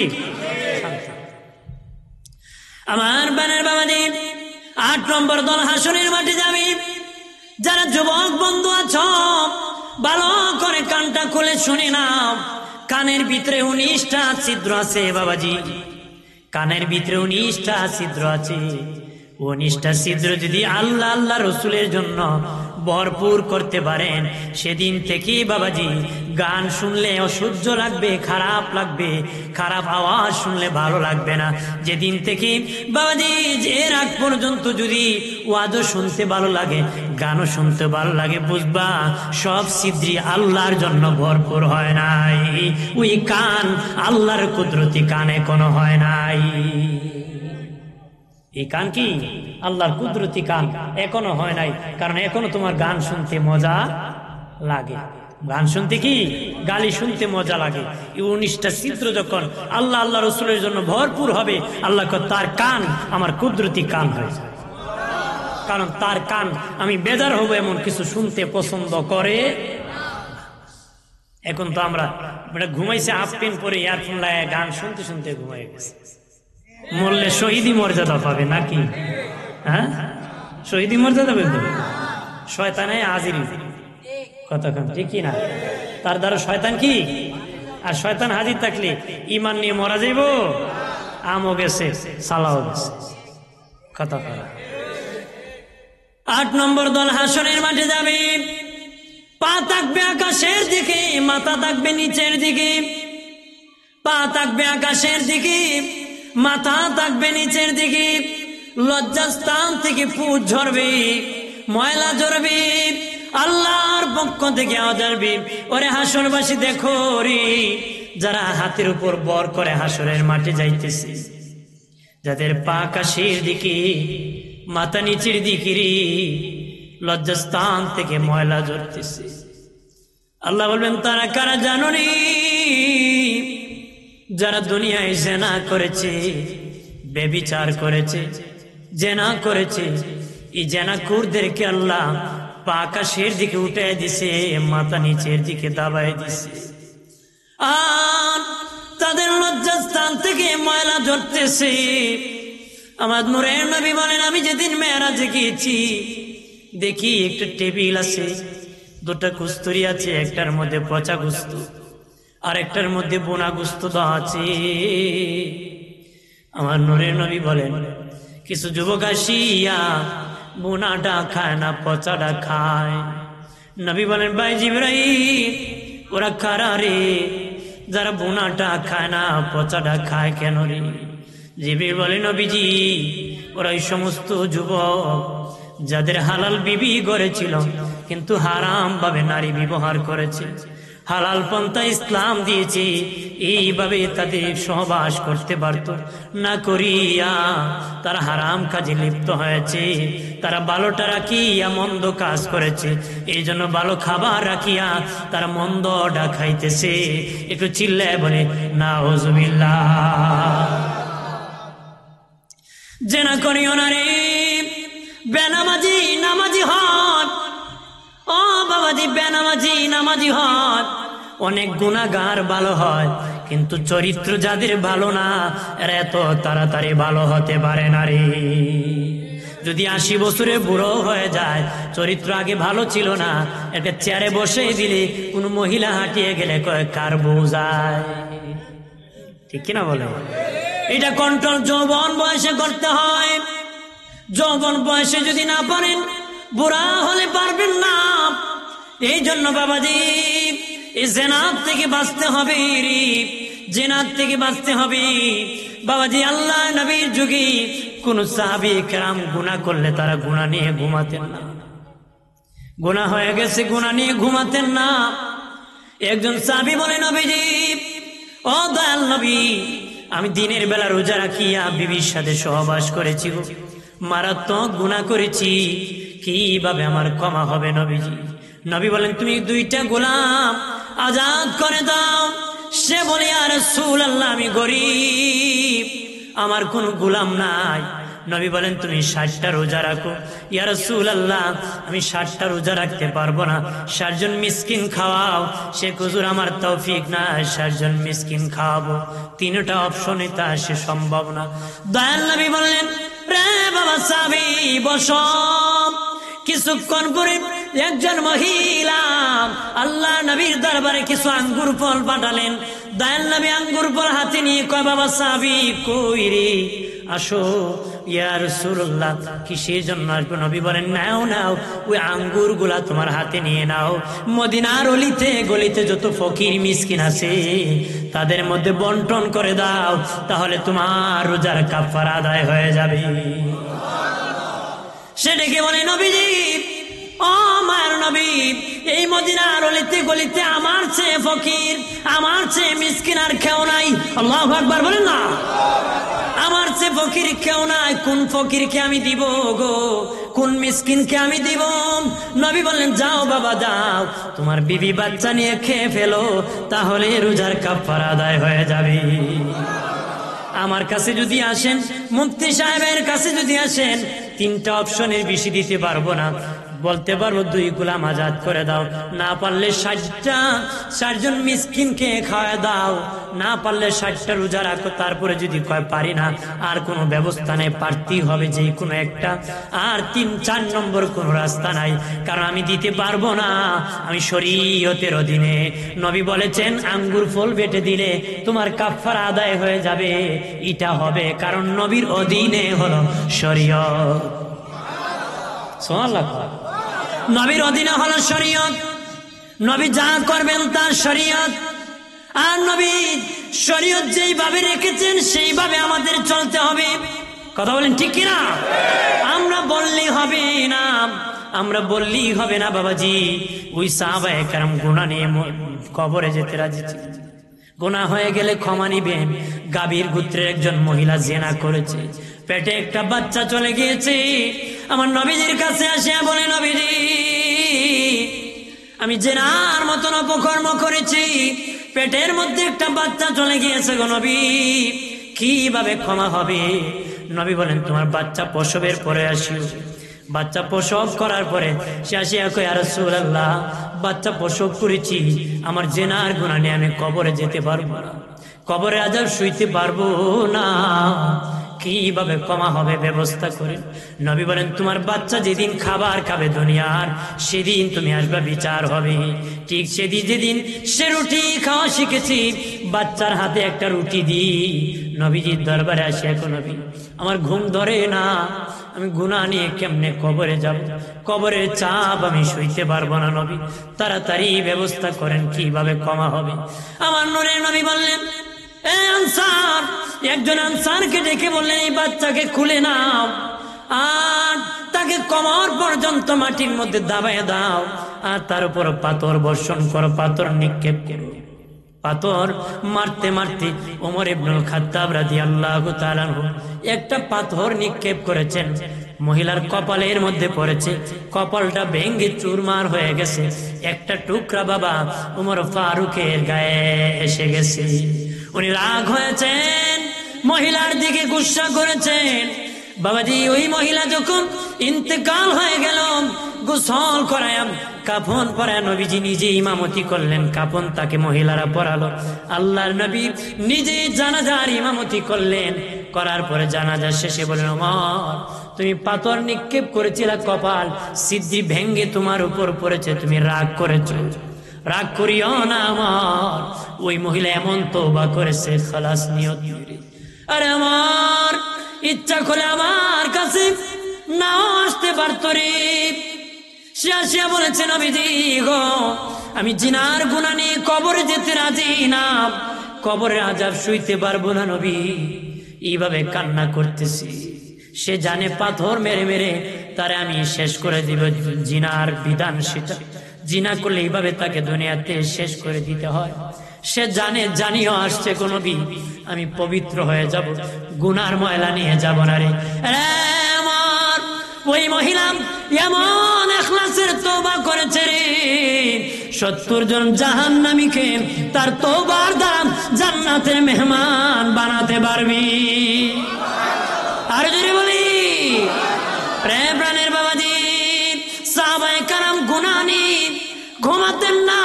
শান্তি। আমার বানের বাবাজি, 8 নম্বর দল হাসনের মাঠে যাবে। যারা যুবক বন্ধু আছো ভালো করে কানটা খুলে শুনে নাও। কানের ভিতরে 19টা ছিদ্র আছে বাবাজি, কানের ভিতরে 19টা ছিদ্র আছে। 19টা ছিদ্র যদি আল্লাহ আল্লাহ রসুলের জন্য ভরপুর করতে পারেন, সেদিন থেকে বাবাজি গান শুনলে অসহ্য লাগবে, খারাপ লাগবে, খারাপ আওয়াজ শুনলে ভালো লাগবে না। যেদিন থেকে বাবাজি যে রাত পর্যন্ত যদি ওয়াজও শুনতে ভালো লাগে, গানও শুনতে ভালো লাগে, বুঝবা সব ছিদ্রি আল্লাহর জন্য ভরপুর হয় নাই। ওই কান আল্লাহর কুদরতি কান এখনো হয় নাই। এই কান কি আল্লাহর কুদরতি কান এখনো হয় নাই, কারণ এখনো তোমার গান শুনতে মজা লাগে। গান শুনতে কি গালি শুনতে মজা লাগে। 19টা ছিদ্র যখন আল্লাহ আল্লাহ রসুলের জন্য ভরপুর হবে, আল্লাহ তার কান আমার কুদরতি কান হয়ে যায়। কারণ তার কান আমি বেজার হব এমন কিছু শুনতে পছন্দ করে। এখন তো আমরা ঘুমাইছে হাফ প্যান্ট পরে ইয়ারফোন লাগায় গান শুনতে শুনতে ঘুমাই গেছে। মরলে শহীদি মর্যাদা পাবে নাকি? হ্যাঁ, শহীদি মর্যাদা পেতে শয়তানে হাজিরি, কতক্ষণ ঠিক না? তার দ্বারা শয়তান কি, আর শয়তান হাজির থাকলে ইমান নিয়ে মরা যাইব, আমও গেছে সালাও গেছে। কথা 8 নম্বর দল হাসনের মাঠে যাবে। পা থাকবে আকাশের দিকে, মাথা থাকবে নিচের দিকে। পা থাকবে আকাশের দিকে, মাথা থাকবে নিচের দিকে। লজ্জাস্থান থেকে পুজ ঝরবে, ময়লা ঝরবে, আল্লাহর পক্ষ থেকে আওয়াজ আসবে, ওরে হাসরবাসী দেখো রে, যারা হাতের উপর বর করে হাসরের মাঠে যাইতেছে, যাদের পা আকাশের দিকে, মাথা নিচের দিকে রে, লজ্জাস্থান থেকে ময়লা ঝরতেছে। আল্লাহ বলবেন তারা কারা জানো নি? যারা দুনিয়ায় জেনা করেছে, ব্যভিচার করেছে, জেনা করেছে। এই জেনাখোরদেরকে আল্লাহ পা আকাশের দিকে উঠে দিছে, মাথা নিচের দিকে দাবায় দিছে, আর তাদের লজ্জাস্থান থেকে ময়লা ঝরতেছে। আমার নূরের নবী বলেন, আমি যেদিন মেরাজে গিয়েছি দেখি একটা টেবিল আছে, 2টা কুস্তুরি আছে, একটার মধ্যে পচা গুস্ত আর একটার মধ্যে বোনা গুস্ত দেওয়া আছে। আমার নূরের নবী বলেন, কিছু যুবক আসিয়া বোনাটা খায় না, পচাটা খায়। নবী বলেন, ভাই জিবরাইল, ওরা কারা রে যারা বোনাটা খায় না, পচাটা খায় কেন রে? জিবরাইল বলে, নবীজি, ওরা এই সমস্ত যুবক যাদের হালাল বিবি গড়েছিল কিন্তু হারাম ভাবে নারী ব্যবহার করেছে, হালাল পন্থা ইসলাম দিয়েছে, এইভাবে তাদের সহবাস করতে পারত না করিয়া তারা হারাম কাজে লিপ্ত হয়েছে। তারা ভালোটা রাখিয়া মন্দ কাজ করেছে, এই জন্য ভালো খাবার রাখিয়া তারা মন্দটা খাইতেছে। একটু চিল্লায় বলে নাউজুবিল্লাহ। জেনা করিও না রে, বেনামাজি নামাজি হন। ও বাবাজি, বেনামাজি নামাজি হন, অনেক গুনাহগার ভালো হয়, কিন্তু চরিত্র যাদের ভালো না, এরা এত তাড়াতাড়ি ভালো হতে পারে না রে। যদি 80 বছরে বুড়ো হয়ে যায়, চরিত্র আগে ভালো ছিল না, একটা চেয়ারে বসে দিলে কোন মহিলা হাঁটিয়ে গেলে কয় কার বউ যায়, ঠিক কিনা বলে? এটা কন্ট্রোল যৌবন বয়সে করতে হয়। যৌবন বয়সে যদি না পারেন, বুড়া হলে পারবেন না। এই জন্য বাবাজি এই জেনাত থেকে বাঁচতে হবে রে, জেনাত থেকে বাঁচতে হবে। বাবাজি আল্লাহ নবীর যুগে কোন সাহাবী কেরাম গুনাহ করলে তারা গুনাহ নিয়ে ঘুমাতেন না, গুনাহ হয়ে গেছে গুনাহ নিয়ে ঘুমাতেন না। একজন সাহাবী বলে, নবীজি ও দয়াল নবী, আমি দিনের বেলা রোজা রাখিয়া বিবির সাথে সহবাস করেছি, মারাত্মক গুনাহ করেছি, কিভাবে আমার ক্ষমা হবে নবীজি? নবী বলেন, তুমি 2টা গোলাম আজাদ করে দাও। সে বলে, ইয়া রাসূলুল্লাহ, আমি গরীব, আমার কোনো গোলাম নাই। নবী বলেন, তুমি 60টা রোজা রাখো। ইয়া রাসূলুল্লাহ, আমি 60টা রোজা রাখতে পারবো না, 60 জন মিসকিন খাওয়াও। সে হুজুর, আমার তৌফিক না, 60 জন মিসকিন খাওয়াবো। 3টা অপশনে তা সে সম্ভব না। দয়াল নবী বললেন, রে বাবা সাহাবী, বসো। কিছুক্ষণ পরে একজন মহিলা আল্লাহ নবীর দরবারে কিছু আঙ্গুর ফল পাঠালেন। দয়াল নবী আঙ্গুর ফল হাতে নিয়ে কয়, বাবা সাহাবী কই রে, আসো। ইয়া রাসূলুল্লাহ, কিসের জন্য আসবো? নবী বলেন, নাও নাও, ওই আঙ্গুর গুলা তোমার হাতে নিয়ে নাও। মদিনার অলিতে গলিতে যত ফকির মিসকিন আছে তাদের মধ্যে বন্টন করে দাও, তাহলে তোমার রোজার কাফারা আদায় হয়ে যাবে। সে ডেকে বলে, নবীজি ও মায়ের নবী, এই মদিনার অলিতে গলিতে আমার চেয়ে ফকির, আমার চেয়ে মিসকিন আর কেউ নাই। আল্লাহু আকবার বলেন না। আমার চেয়ে ফকির কেউ নাই, কোন ফকিরকে আমি দিব গো, কোন মিসকিনকে আমি দিব? নবী বললেন, যাও বাবা যাও, তোমার বিবি বাচ্চা নিয়ে খেয়ে ফেলো, তাহলে রোজার কাফারা আদায় হয়ে যাবে। আমার কাছে যদি আসেন, মুফতি সাহেবের কাছে যদি আসেন, 3টা অপশনের বেশি দিতে পারবো না। বলতে পারবো 2 গোলাম আজাদ করে দাও, না পারলে 60 জন মিসকিনকে খাওয়া দাও, না পারলে 60টা রোজা রাখো। তারপরে যদি কয় পারি না, আর কোনো ব্যবস্থা নেই, পারতেই হবে যে কোনো একটা, আর 3-4 নম্বর কোনো রাস্তা নাই, কারণ আমি দিতে পারবো না, আমি শরীয়তের অধীনে। নবী বলেছেন, আঙ্গুর ফল বেটে দিলে তোমার কাফারা আদায় হয়ে যাবে, এটা হবে, কারণ নবীর অধীনে হলো শরীয়ত। সুবহানাল্লাহ। নবীর অধীনে হলো শরীয়ত, নবী যা করবেন তার শরীয়ত। আর নবী শরীয়ত যেইভাবে রেখেছেন সেইভাবে আমাদের চলতে হবে। কথা বলেন ঠিক কিনা? আমরা বললেই হবে না, আমরা বললেই হবে না বাবাজি। ওই সাহাবায়ে কেরাম গুনাহ নিয়ে কবরে যেতে রাজি ছিলেন। গুনাহ হয়ে গেলে ক্ষমা নিবেন। গাভীর গোত্রের একজন মহিলা জিনা করেছে, পেটে একটা বাচ্চা চলে গিয়েছে। আমার নবীজির কাছে আসিয়া বলে, নবীজি আমি জিনার মতন অপকর্ম করেছি, পেটের মধ্যে একটা বাচ্চা চলে গিয়েছে গো নবী, কিভাবে ক্ষমা হবে? নবী বলেন, তোমার বাচ্চা প্রসবের পরে আসিও। বাচ্চা প্রসব করার পরে সে আসিয়া কয়, ইয়া রাসূলুল্লাহ, বাচ্চা প্রসব করেছি, আমার জিনার গুনাহ নিয়ে আমি কবরে যেতে পারবো না, কবরে আযাব সইতে পারবো না, কিভাবে ক্ষমা হবে? ব্যবস্থা করেন। নবী বলেন, তোমার বাচ্চা যেদিন খাবার খাবে দুনিয়ার, সেদিন তুমি আসবা, বিচার হবে। ঠিক সেদিন যেদিন সে রুটি খাওয়া শিখেছি, বাচ্চার হাতে একটা রুটি দিই, নবীজির দরবারে আসি, এখন নবী আমার ঘুম ধরে না, আমি গুনাহ নিয়ে কেমনে কবরে যাব? কবরের চাপ আমি সইতে পারবো না, নবী তাড়াতাড়ি ব্যবস্থা করেন, কিভাবে ক্ষমা হবে? আমার নূরের নবী বললেন, আনসার, একজন আনসারকে ডেকে বললেন, এই বাচ্চাকে খুলে নাও আর তাকে কোমর পর্যন্ত মাটির মধ্যে দাবায় দাও, আর তার উপর পাথর বর্ষণ করো, পাথর নিক্ষেপ করো। পাথর মারতে মারতে ওমর ইবনুল খাত্তাব রাদিয়াল্লাহু তাআলা একটা পাথর নিক্ষেপ করেছেন, মহিলার কপালের মধ্যে পড়েছে, কপালটা ভেঙে চুরমার হয়ে গেছে। একটা টুকরা বাবা ওমর ফারুকের গায়ে এসে গেছে। উনি রাগ হয়েছেন, মহিলার দিকে গুসা করেছেন। বাবাজি, ওই মহিলা যখন ইন্তেকাল হয়ে গেল, গোসল করায় কাফন পরায় নবীজি নিজে ইমামতি করলেন, কাফন তাকে মহিলারা পরালো। আল্লাহর নবী নিজে জানাজার ইমামতি করলেন, করার পরে জানাজা শেষে বললেন, ওমর, তুমি পাথর নিক্ষেপ করেছিলে, কপাল সিদ্ধি ভেঙ্গে তোমার উপর পড়েছে, তুমি রাগ করেছ, রাগ করিও না আমার। ওই মহিলা এমন তওবা করেছে, খালাস নিয়ত করে, আরে আমার ইচ্ছা করে আমার কাছে নাও আসতে পারত রে। সে আসিয়া বলেছে, নবীজি গো, আমি জিনার গুনাহ নিয়ে কবরে যেতে রাজি না, কবরের আযাব সইতে পারবো না নবী। এইভাবে কান্না করতেছি। সে জানে পাথর মেরে মেরে তারে আমি শেষ করে দিব। জিনার বিধান সেটা, জিনা করলে এইভাবে তাকে দুনিয়াতে শেষ করে দিতে হয়। সে জানে, জানিও আসছে কোন নবী আমি পবিত্র হয়ে যাব, গুনার ময়লা নিয়ে যাব না রে। আমার ওই মহিলা এমন ইখলাসের তওবা করেছে রে, 70 জন জাহান্নামীকে তার তওবার দ্বারা জান্নাতের মেহমান বানাতে পারবি। আর যদি বলি প্রাণের বাবাজি, সাহাবায়ে কেরাম গুনাহ নিয়ে ঘুমাতেন না,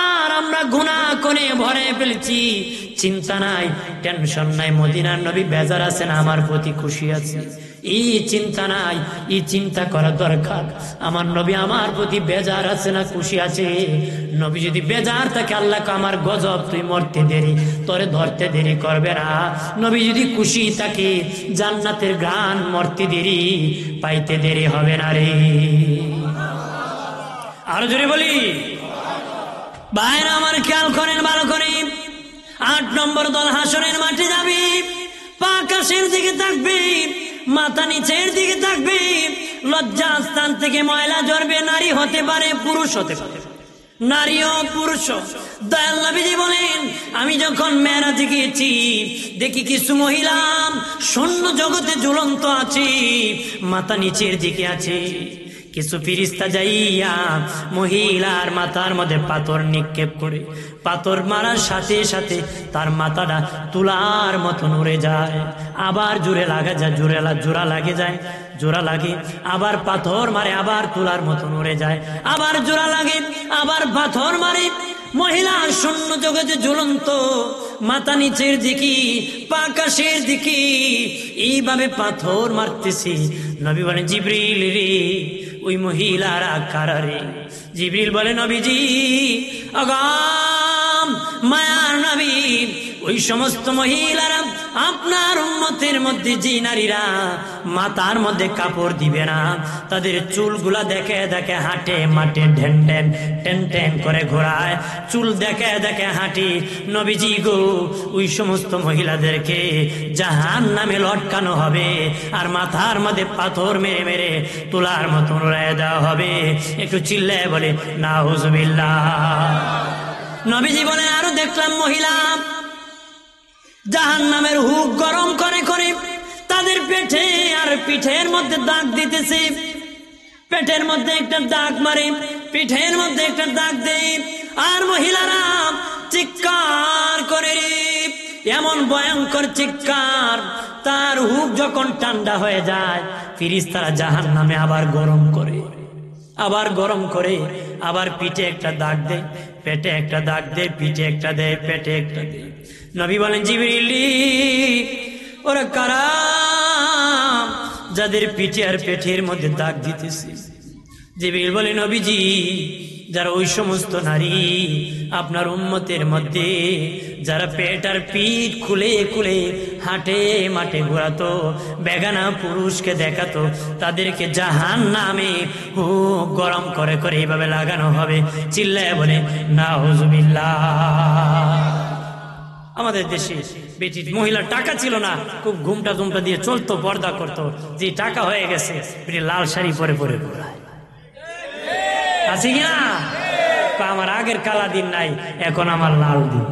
আর আমরা গুনাহ করে ভরে ফেলছি। চিন্তা নাই, টেনশন নাই, মদিনার নবী বেজার আছেন, আমার প্রতি খুশি আছে, এই চিন্তা নাই। এই চিন্তা করা দরকার, আমার নবী আমার প্রতি বেজার আছে না খুশি আছে? নবী যদি বেজার থাকে, আল্লাহ আমার গজব, তুই মরতে দেরি, তোরে ধরতে দেরি করবে না। নবী যদি খুশি থাকে, জান্নাতের গান মরতে দেরি, পাইতে দেরি হবে না রে। আরো জোরে বলি ভাইরা আমার, খেয়াল করেন ভালো করে। 8 নম্বর দল হাসরের মাঠে যাবে, পা আকাশের দিকে থাকবে, মাথা নিচের দিকে থাকবে। লজ্জা স্থান থেকে ময়লা ঝরবে, নারী হতে পারে, পুরুষ হতে পারে, নারী ও পুরুষ। দয়াল নবীজি বলেন, আমি যখন মেরাজে গিয়েছি, দেখি কিছু মহিলা শূন্য জগতে ঝুলন্ত আছে, মাথা নিচের দিকে আছে। কিছু ফেরেশতা যাইয়া মহিলার মাথার মধ্যে পাথর নিক্ষেপ করে, পাথর মারার সাথে সাথে তার মাথাটা তুলার মতন উড়ে যায়। আবার জোরে লাগা যায়, জোড়া লাগে যায়, জোড়া লাগে, আবার পাথর মারে, আবার তুলার মতন উড়ে যায়, আবার জোড়া লাগে, আবার পাথর মারে। মহিলা শূন্য জগতে ঝুলন্ত, মাথা নিচের দিকে, পা আকাশের দিকে, এইভাবে পাথর মারতেছি। নবী বলেন, জিবরিল রে, ওই মহিলারা কারা রে? জিবরিল বলে, নবীজি আগাম মায়ার নবী, ওই সমস্ত মহিলারা আপনার উম্মতের মধ্যে যে নারীরা মাথার মধ্যে কাপড় দিবে না, তাদের চুলগুলা দেখে দেখে হাঁটে, মাঠে ঢেন ঢেন টেন টেন করে ঘোরায়, চুল দেখে দেখে হাঁটি। নবীজি গো, ওই সমস্ত মহিলাদেরকে জাহান্নামে লটকানো হবে, আর মাথার মধ্যে পাথর মেরে মেরে তুলার মতো উড়ায় দেওয়া হবে। একটু চিল্লায় বলে নাউজুবিল্লাহ। নবীজি বলেন, আরো দেখলাম মহিলা জাহান্নামের হুক গরম করে করে তাদের পেটে আর পিঠের মধ্যে দাগ দিতেছে। পেটের মধ্যে একটা দাগ মারে, পিঠের মধ্যে একটা দাগ দেয়, আর মহিলারা চিৎকার করে, এমন ভয়ঙ্কর চিৎকার। তার হুক যখন ঠান্ডা হয়ে যায়, ফেরেশতারা জাহান্নামে আবার গরম করে, আবার গরম করে, আবার পিঠে একটা দাগ দেয়, পেটে একটা দাগ দেয়, পিঠে একটা দেয়, পেটে একটা দেয়। নবী বলেন, জিবরিল ওরা কারা যাদের পিঠে আর পেটের মধ্যে দাগ দিতেছে? জিবরিল বলে, নবীজি যারা ওই সমস্ত নারী আপনার উম্মতের মধ্যে যারা পেট আর পিঠ খুলে খুলে হাঁটে মাঠে ঘোরাতো, বেগানা পুরুষকে দেখাতো, তাদেরকে জাহান্নামে গরম করে করে এইভাবে লাগানো হবে। চিল্লায় বলে নাউজুবিল্লাহ। আমাদের দেশে বেটি মহিলার টাকা ছিল না, খুব ঘুমটা ঘুমটা দিয়ে চলতো, পর্দা করতো। যে টাকা হয়ে গেছে, বেটি লাল শাড়ি পরে পরে ঘোরায়, আছে কিনা? আমার আগের কালা দিন নাই, এখন আমার লাল দিন।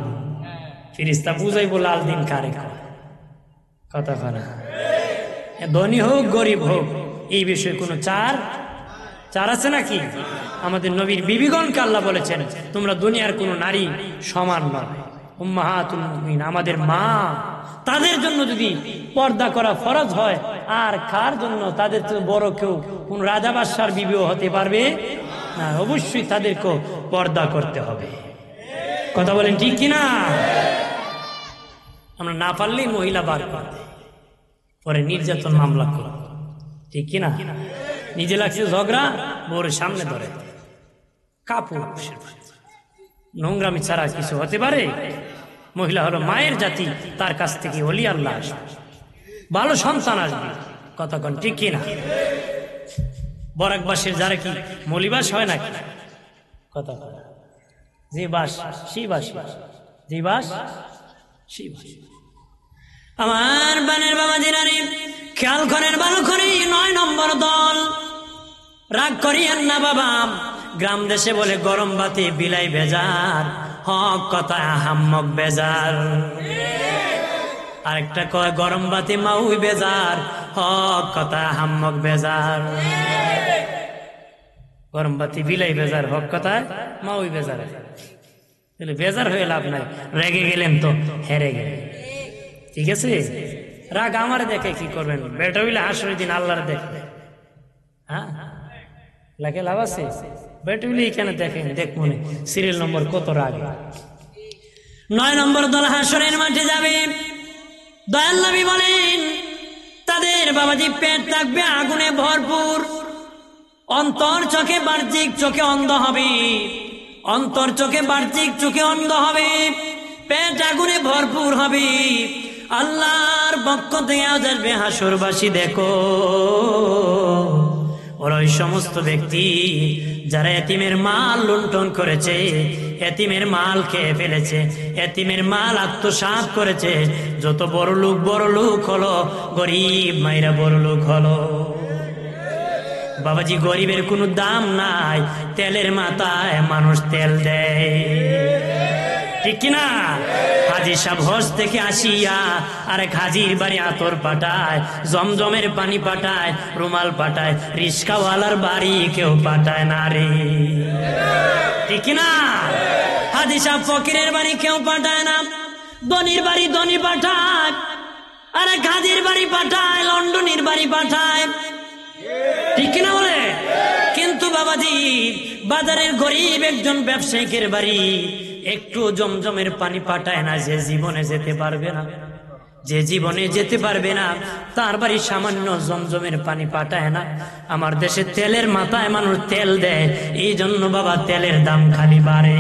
ফেরেশতা বুঝাইবো লাল দিন কারে কথা খানা। ধনী হোক গরিব হোক, এই বিষয়ে কোনো চার আছে নাকি? আমাদের নবীর বিবিগণকে আল্লাহ বলেছেন, তোমরা দুনিয়ার কোনো নারী সমান নয়। উম্মাহাতুল মুমিনিন, আমাদের মা, তাদের জন্য যদি পর্দা করা ফরজ হয়, আর কার জন্য? তাদের তো বড় কেউ কোন রাজা বাদশার বিবিও হতে পারবে না, অবশ্যই তাদেরকে পর্দা করতে হবে। কথা বলেন ঠিক কিনা? আমরা না পারলেই মহিলা বার করে পরে নির্যাতন মামলা করে, ঠিক কিনা? নিজে লাগছে ঝগড়া, বউর সামনে ধরে কাপড়, নোংরামি ছাড়া কিছু হতে পারে? মহিলা হলো মায়ের জাতি, তার কাছ থেকে ওলি আল্লাহ আসবে, ভালো সন্তান আসবে। কথা কন ঠিক কিনা? বরাকবাসের যারা কি মলিবাস হয় নাকি? কথা যে বাস সেই বাস, যে বাস সেই বাস। আমার বানের বাবা জিরানি খেয়াল করেন ভালো করে, 9 নম্বর দল। রাগ করিয়েন না বাবা, গ্রাম দেশে বলে গরম বাতি বিলাই বেজার, হক কথা হাম্মক বেজার। আরেকটা কয় গরম বাতি মাউই বেজার, হক কথা হাম্মক বেজার। গরম বাতি বিলাই বেজার, হক কথা মাউই বেজার। বেজার হয়ে লাভ নাই, রেগে গেলেন তো হেরে গেলেন। ঠিক আছে, রাগ আমার দেখে কি করবেন? বেটা হইলে হাসর দিন আল্লাহর দেখবে। হ্যাঁ, লাগে লাভ আছে? বেটা হইলে এখানে দেখেন, দেখ মনে সিরিয়াল নম্বর কত রাগ। 9 নম্বর দল হাসরের মাঠে যাবে। দয়াল নবী বলেন তাদের বাবাজি পেট থাকবে আগুনে ভরপুর, অন্তর চোখে বাহ্যিক চোখে অন্ধ হবে, অন্তর চোখে বাহ্যিক চোখে অন্ধ হবে, পেট আগুনে ভরপুর হবে। আল্লাহর পক্ষ থেকে আওয়াজ আসবে, হাসরবাসী দেখো, ওরা ওই সমস্ত ব্যক্তি যারা এতিমের মাল লুণ্ঠন করেছে, এতিমের মাল খেয়ে ফেলেছে, এতিমের মাল আত্মসাৎ করেছে। যত বড় লোক হলো, গরিব মাইরা বড় লোক হলো। বাবাজি গরিবের কোনো দাম নাই, তেলের মাথায় মানুষ তেল দেয়, ঠিক কিনা? হাজি সাহেব হজ থেকে আসিয়া আরেক হাজির বাড়ি আতর পাঠায়, জমজমের পানি পাঠায়, রুমাল পাঠায়, রিস্কাওয়ালার বাড়ি কেউ পাঠায় না রে, ঠিক কিনা? হাজি সাহেব ফকিরের বাড়ি কেউ পাঠায় না, ধনির বাড়ি ধনী পাঠায়, আরেক হাজির বাড়ি পাঠায়, লন্ডনের বাড়ি পাঠায়, ঠিক কিনা বলে? কিন্তু বাবাজি বাজারের গরিব একজন ব্যবসায়িকের বাড়ি একটু জমজমের পানি পাঠায় না, যে জীবনে যেতে পারবে না, যে জীবনে যেতে পারবে না, তার বাড়ি সামান্য জমজমের পানি পাঠায় না। আমার দেশে তেলের মাথায় মানুষ তেল দেয়, এই জন্য বাবা তেলের দাম খালি বাড়ে।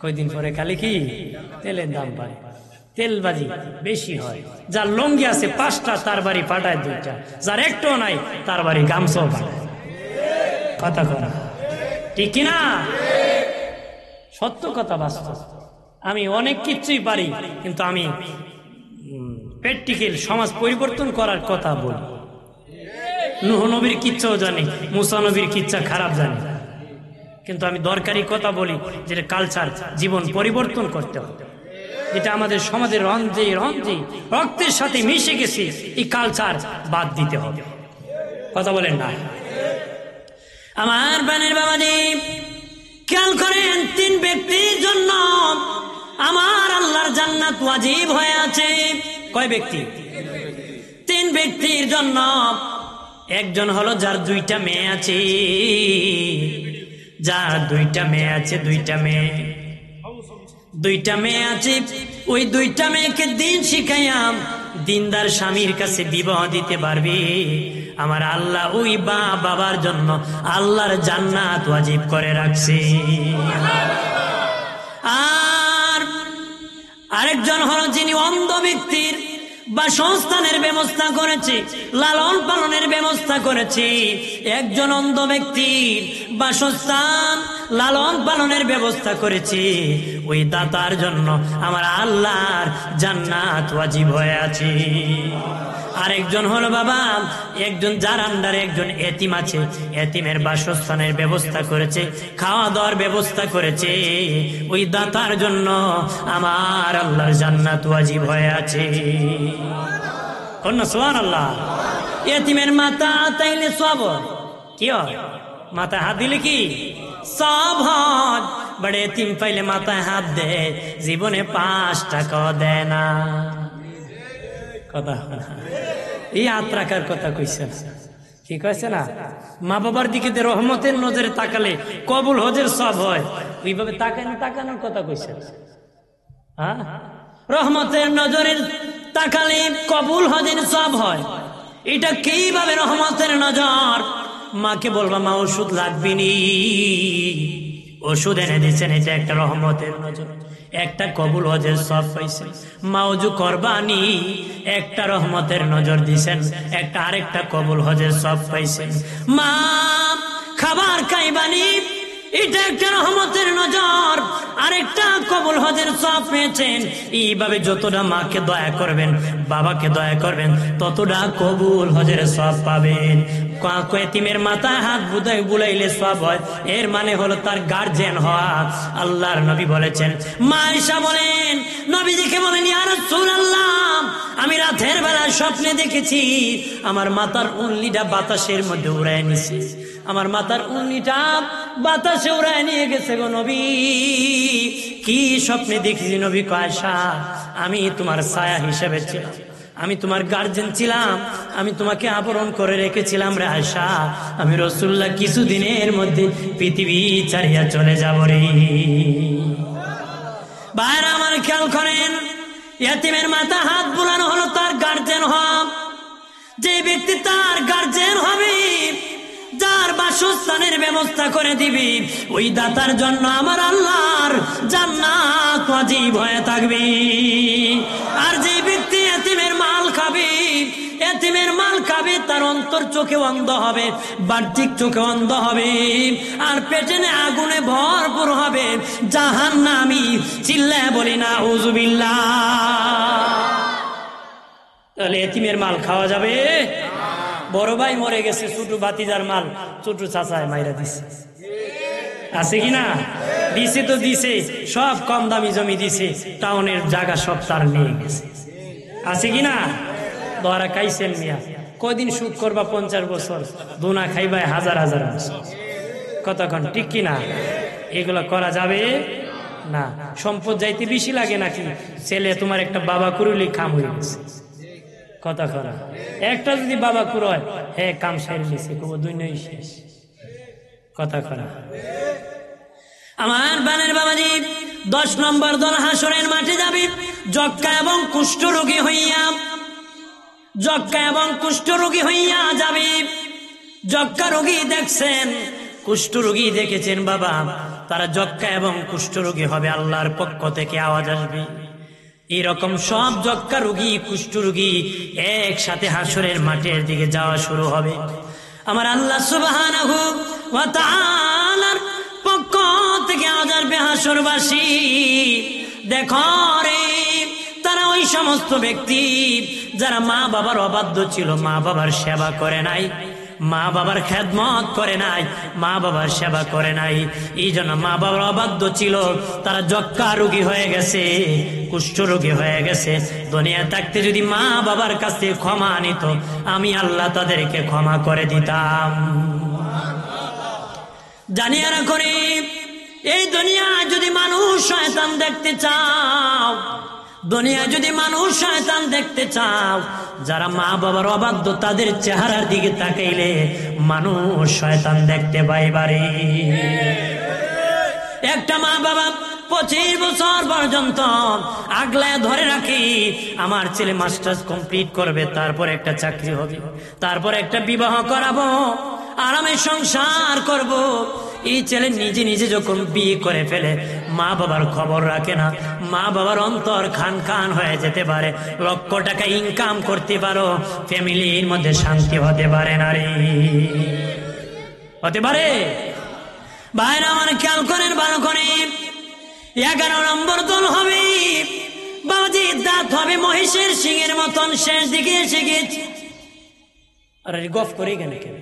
কয়দিন পরে খালি কি তেলের দাম বাড়ে, তেলবাজি বেশি হয়। যার লঙ্গি আছে 5টা তার বাড়ি পাঠায় 2টা, যার একটাও নাই তার বাড়ি গামছাও পাঠায়। কথা কথা ঠিক কিনা? সত্য কথা, বাস্তব। আমি অনেক কিছুই পারি, কিন্তু আমি প্র্যাকটিক্যাল সমাজ পরিবর্তন করার কথা বলি। নূহ নবীর কিচ্ছাও জানি, মুসা নবীর কিচ্ছা খারাপ জানি, কিন্তু আমি দরকারি কথা বলি, যেটা কালচার জীবন পরিবর্তন করতে হবে, যেটা আমাদের সমাজের রঞ্জে রক্তের সাথে মিশে গেছে, এই কালচার বাদ দিতে হবে। কথা বলেন না? আমার বানের বাবাজি খেয়াল করেন, 3 ব্যক্তির জন্য আমার আল্লাহর জান্নাত ওয়াজিব হয়ে আছে। কয় ব্যক্তি? 3 ব্যক্তির জন্য। একজন হলো যার 2টা মেয়ে আছে, যার 2টা মেয়ে আছে, 2টা মেয়ে আছে, ওই 2টা মেয়েকে দিন শিখাইয়াম দিনদার স্বামীর কাছে বিবাহ দিতে পারবে। আমার আল্লাহ ওই বাবার জন্য আল্লাহর জান্নাত ওয়াজিব করে রাখছে। আর আরেকজন হলো যিনি অন্ধ ব্যক্তির বাসস্থানের ব্যবস্থা করেছে, লালন পালনের ব্যবস্থা করেছে। একজন অন্ধ ব্যক্তির বাসস্থান লালন পালনের ব্যবস্থা করেছে, ওই দাতার জন্য আমার আল্লাহর জান্নাত ওয়াজিব হয়ে আছে। আরেকজন হলো বাবা, একজন যার আন্ডারে একজন এতিম আছে, এতিমের বাসস্থানের ব্যবস্থা করেছে, খাওয়া দাওয়ার ব্যবস্থা করেছে, ওই দাতার জন্য আমার আল্লাহর জান্নাত ওয়াজিব হয়ে আছে। সুবহানাল্লাহ। এতিমের মাথা তাইলে সব কি হয়? মাথায় হাত দিলে কি সব হয়? বড় এতিম পাইলে মাথায় হাত দেয়, জীবনে 5 টাকাও দেয় না। কথা এই হাত রাখার কথা কইছে, কি কইছে না? মা বাবার দিকে রহমতের নজরে তাকালে কবুল হজের সব হয়, ওইভাবে তাকানোর কথা কইছে। হ্যাঁ, রহমতের নজরে তাকালে কবুল হজের সব হয়। এটা কিভাবে রহমতের নজর? মাকে বলবা মা ওষুধ লাগবে নি, ওষুধ এনে দিচ্ছেন, এটা একটা রহমতের নজর, একটা কবুল হজের সব পাইছে। মা ওযু করবানি, একটা রহমতের নজর দিছেন, একটা আরেকটা কবুল হজের সব পাইছেন। মা খাবার খাইবানি, এটা একটা রহমতের নজর, আরেকটা কবুল হজের সওয়াব পেয়েছেন। এইভাবে যতটা মাকে দয়া করবেন, বাবাকে দয়া করবেন, ততটা কবুল হজের সওয়াব পাবেন। এতিমের মাথায় হাত বুলাইলে সওয়াব হয়, এর মানে হলো তার গার্জিয়ান হওয়া। আল্লাহর নবী বলেছেন, মা আয়েশা বলেন, নবীজিকে বলেন, ইয়া রাসূলুল্লাহ, আমি রাতের বেলা স্বপ্নে দেখেছি আমার মাথার উল্লিটা বাতাসের মধ্যে উড়ায় নিছে, আমার মাথার উল্লিটা বাতাসে উড়ায় নিয়ে গেছে গো নবী। কি স্বপ্নে দেখেছি নবী? আয়েশা, আমি তোমার ছায়া হিসেবে ছিলাম, আমি তোমার গার্জেন ছিলাম, আমি তোমাকে আবরণ করে রেখেছিলাম রে আয়েশা। আমি রাসূলুল্লাহ কিছুদিনের মধ্যে পৃথিবী ছাড়িয়া চলে যাব রে। বাইরে আমার খেয়াল করেন, ইয়াতিমের মাথা হাত বুলানো হলো তার গার্জেন হওয়া। যে ব্যক্তি তার গার্জেন হবে, যার বাসস্থানের ব্যবস্থা করে দিবি, ওই দাতার জন্য আমার আল্লাহর জান্নাত ওয়াজিব হয়ে থাকবে। আর যে ব্যক্তি এতিমের মাল খাবে, এতিমের মাল খাবে, তার অন্তর চোখে অন্ধ হবে, বাহ্যিক চোখে অন্ধ হবে, আর পেটে আগুনে ভরপুর হবে জাহান্নামী। চিল্লায় বলি না আউযুবিল্লাহ। তাহলে এতিমের মাল খাওয়া যাবে? বড় ভাই মরে গেছে, ছোট ভাতিজার মাল ছোট চাচায় মাইরা দিছে, আছে কিনা? দিছে তো দিছে, সব কম দামি জমি দিছে, টাউনের জায়গা সব তার নিয়ে গেছে, আছে কিনা? ধরা খাইছেন মিয়া, কদিন সুদ করবা 50 বছর, দুনা খাইবা 1000 বছর, কতক্ষণ, ঠিক কিনা? এগুলো করা যাবে না। সম্পদ যাইতে বেশি লাগে নাকি? ছেলে তোমার একটা বাবা কুরুলি খাম হয়ে গেছে, কথা করা একটা যদি বাবা কুর হয়, হ্যাঁ কাম সারি নিছে, দুই নই শেষ, কথা করা। আমার বানের বাবাজি 10 নম্বর দল হাসরের মাঠে যাবে যক্কা এবং কুষ্ঠ রোগী হইয়া, যক্কা এবং কুষ্ঠ রোগী হইয়া যাবে। যক্কা রোগী দেখছেন, কুষ্ঠ রোগী দেখেছেন বাবা, তারা যক্কা এবং কুষ্ঠ রোগী হবে, আল্লাহর পক্ষ থেকে আওয়াজ আসবে। এরকম সব যক্কা রোগী, কুষ্ঠ রোগী একসাথে হাসরের মাঠের দিকে যাওয়া শুরু হবে। আমার আল্লাহ সুবহানাহু ওয়া তাআলার পক্ষ থেকে আওয়াজ আসবে, হাসরবাসী দেখো রে, তারা ওই সমস্ত ব্যক্তি যারা মা বাবার অবাধ্য ছিল, মা বাবার সেবা করে নাই, মা বাবার খেদমত করে নাই, মা বাবার সেবা করে নাই, এই জন্য মা বাবার অবাধ্য ছিল, তারা যক্কা রোগী হয়ে গেছে, কুষ্ঠ রোগী হয়ে গেছে। দুনিয়া থাকতে যদি মা বাবার কাছে ক্ষমা নিত, আমি আল্লাহ তাদেরকে ক্ষমা করে দিতাম। জানিয়ে রাখো রে, এই দুনিয়ায় যদি মানুষ শয়তান দেখতে চাও, দুনিয়ায় যদি মানুষ শয়তান দেখতে চাও, যারা মা বাবার অবাধ্য তাদের চেহারার দিকে তাকাইলে মানুষ শয়তান দেখতে পাইবারে। একটা মা বাবা 25 বছর পর্যন্ত আগলায় ধরে রাখি, আমার ছেলে মাস্টার্স কমপ্লিট করবে, তারপর একটা চাকরি হবে, তারপর একটা বিবাহ করাবো, আরামে সংসার করব। এই ছেলে নিজে নিজে যখন বিয়ে করে ফেলে, মা বাবার খবর রাখে না, মা বাবার অন্তর খান খান হয়ে যেতে পারে, লক্ষ টাকা ইনকাম করতে পারো, ফ্যামিলির মধ্যে শান্তি হতে পারে না রে, হতে পারে? ভাইরা আমার খেয়াল করেন ভালো করে, 11 নম্বর দল হবে বাবাজি, দাঁত হবে মহিষের সিংহের মতন, শেষ দিকে এসে গেছে। আরে গফ করে কেন কেন?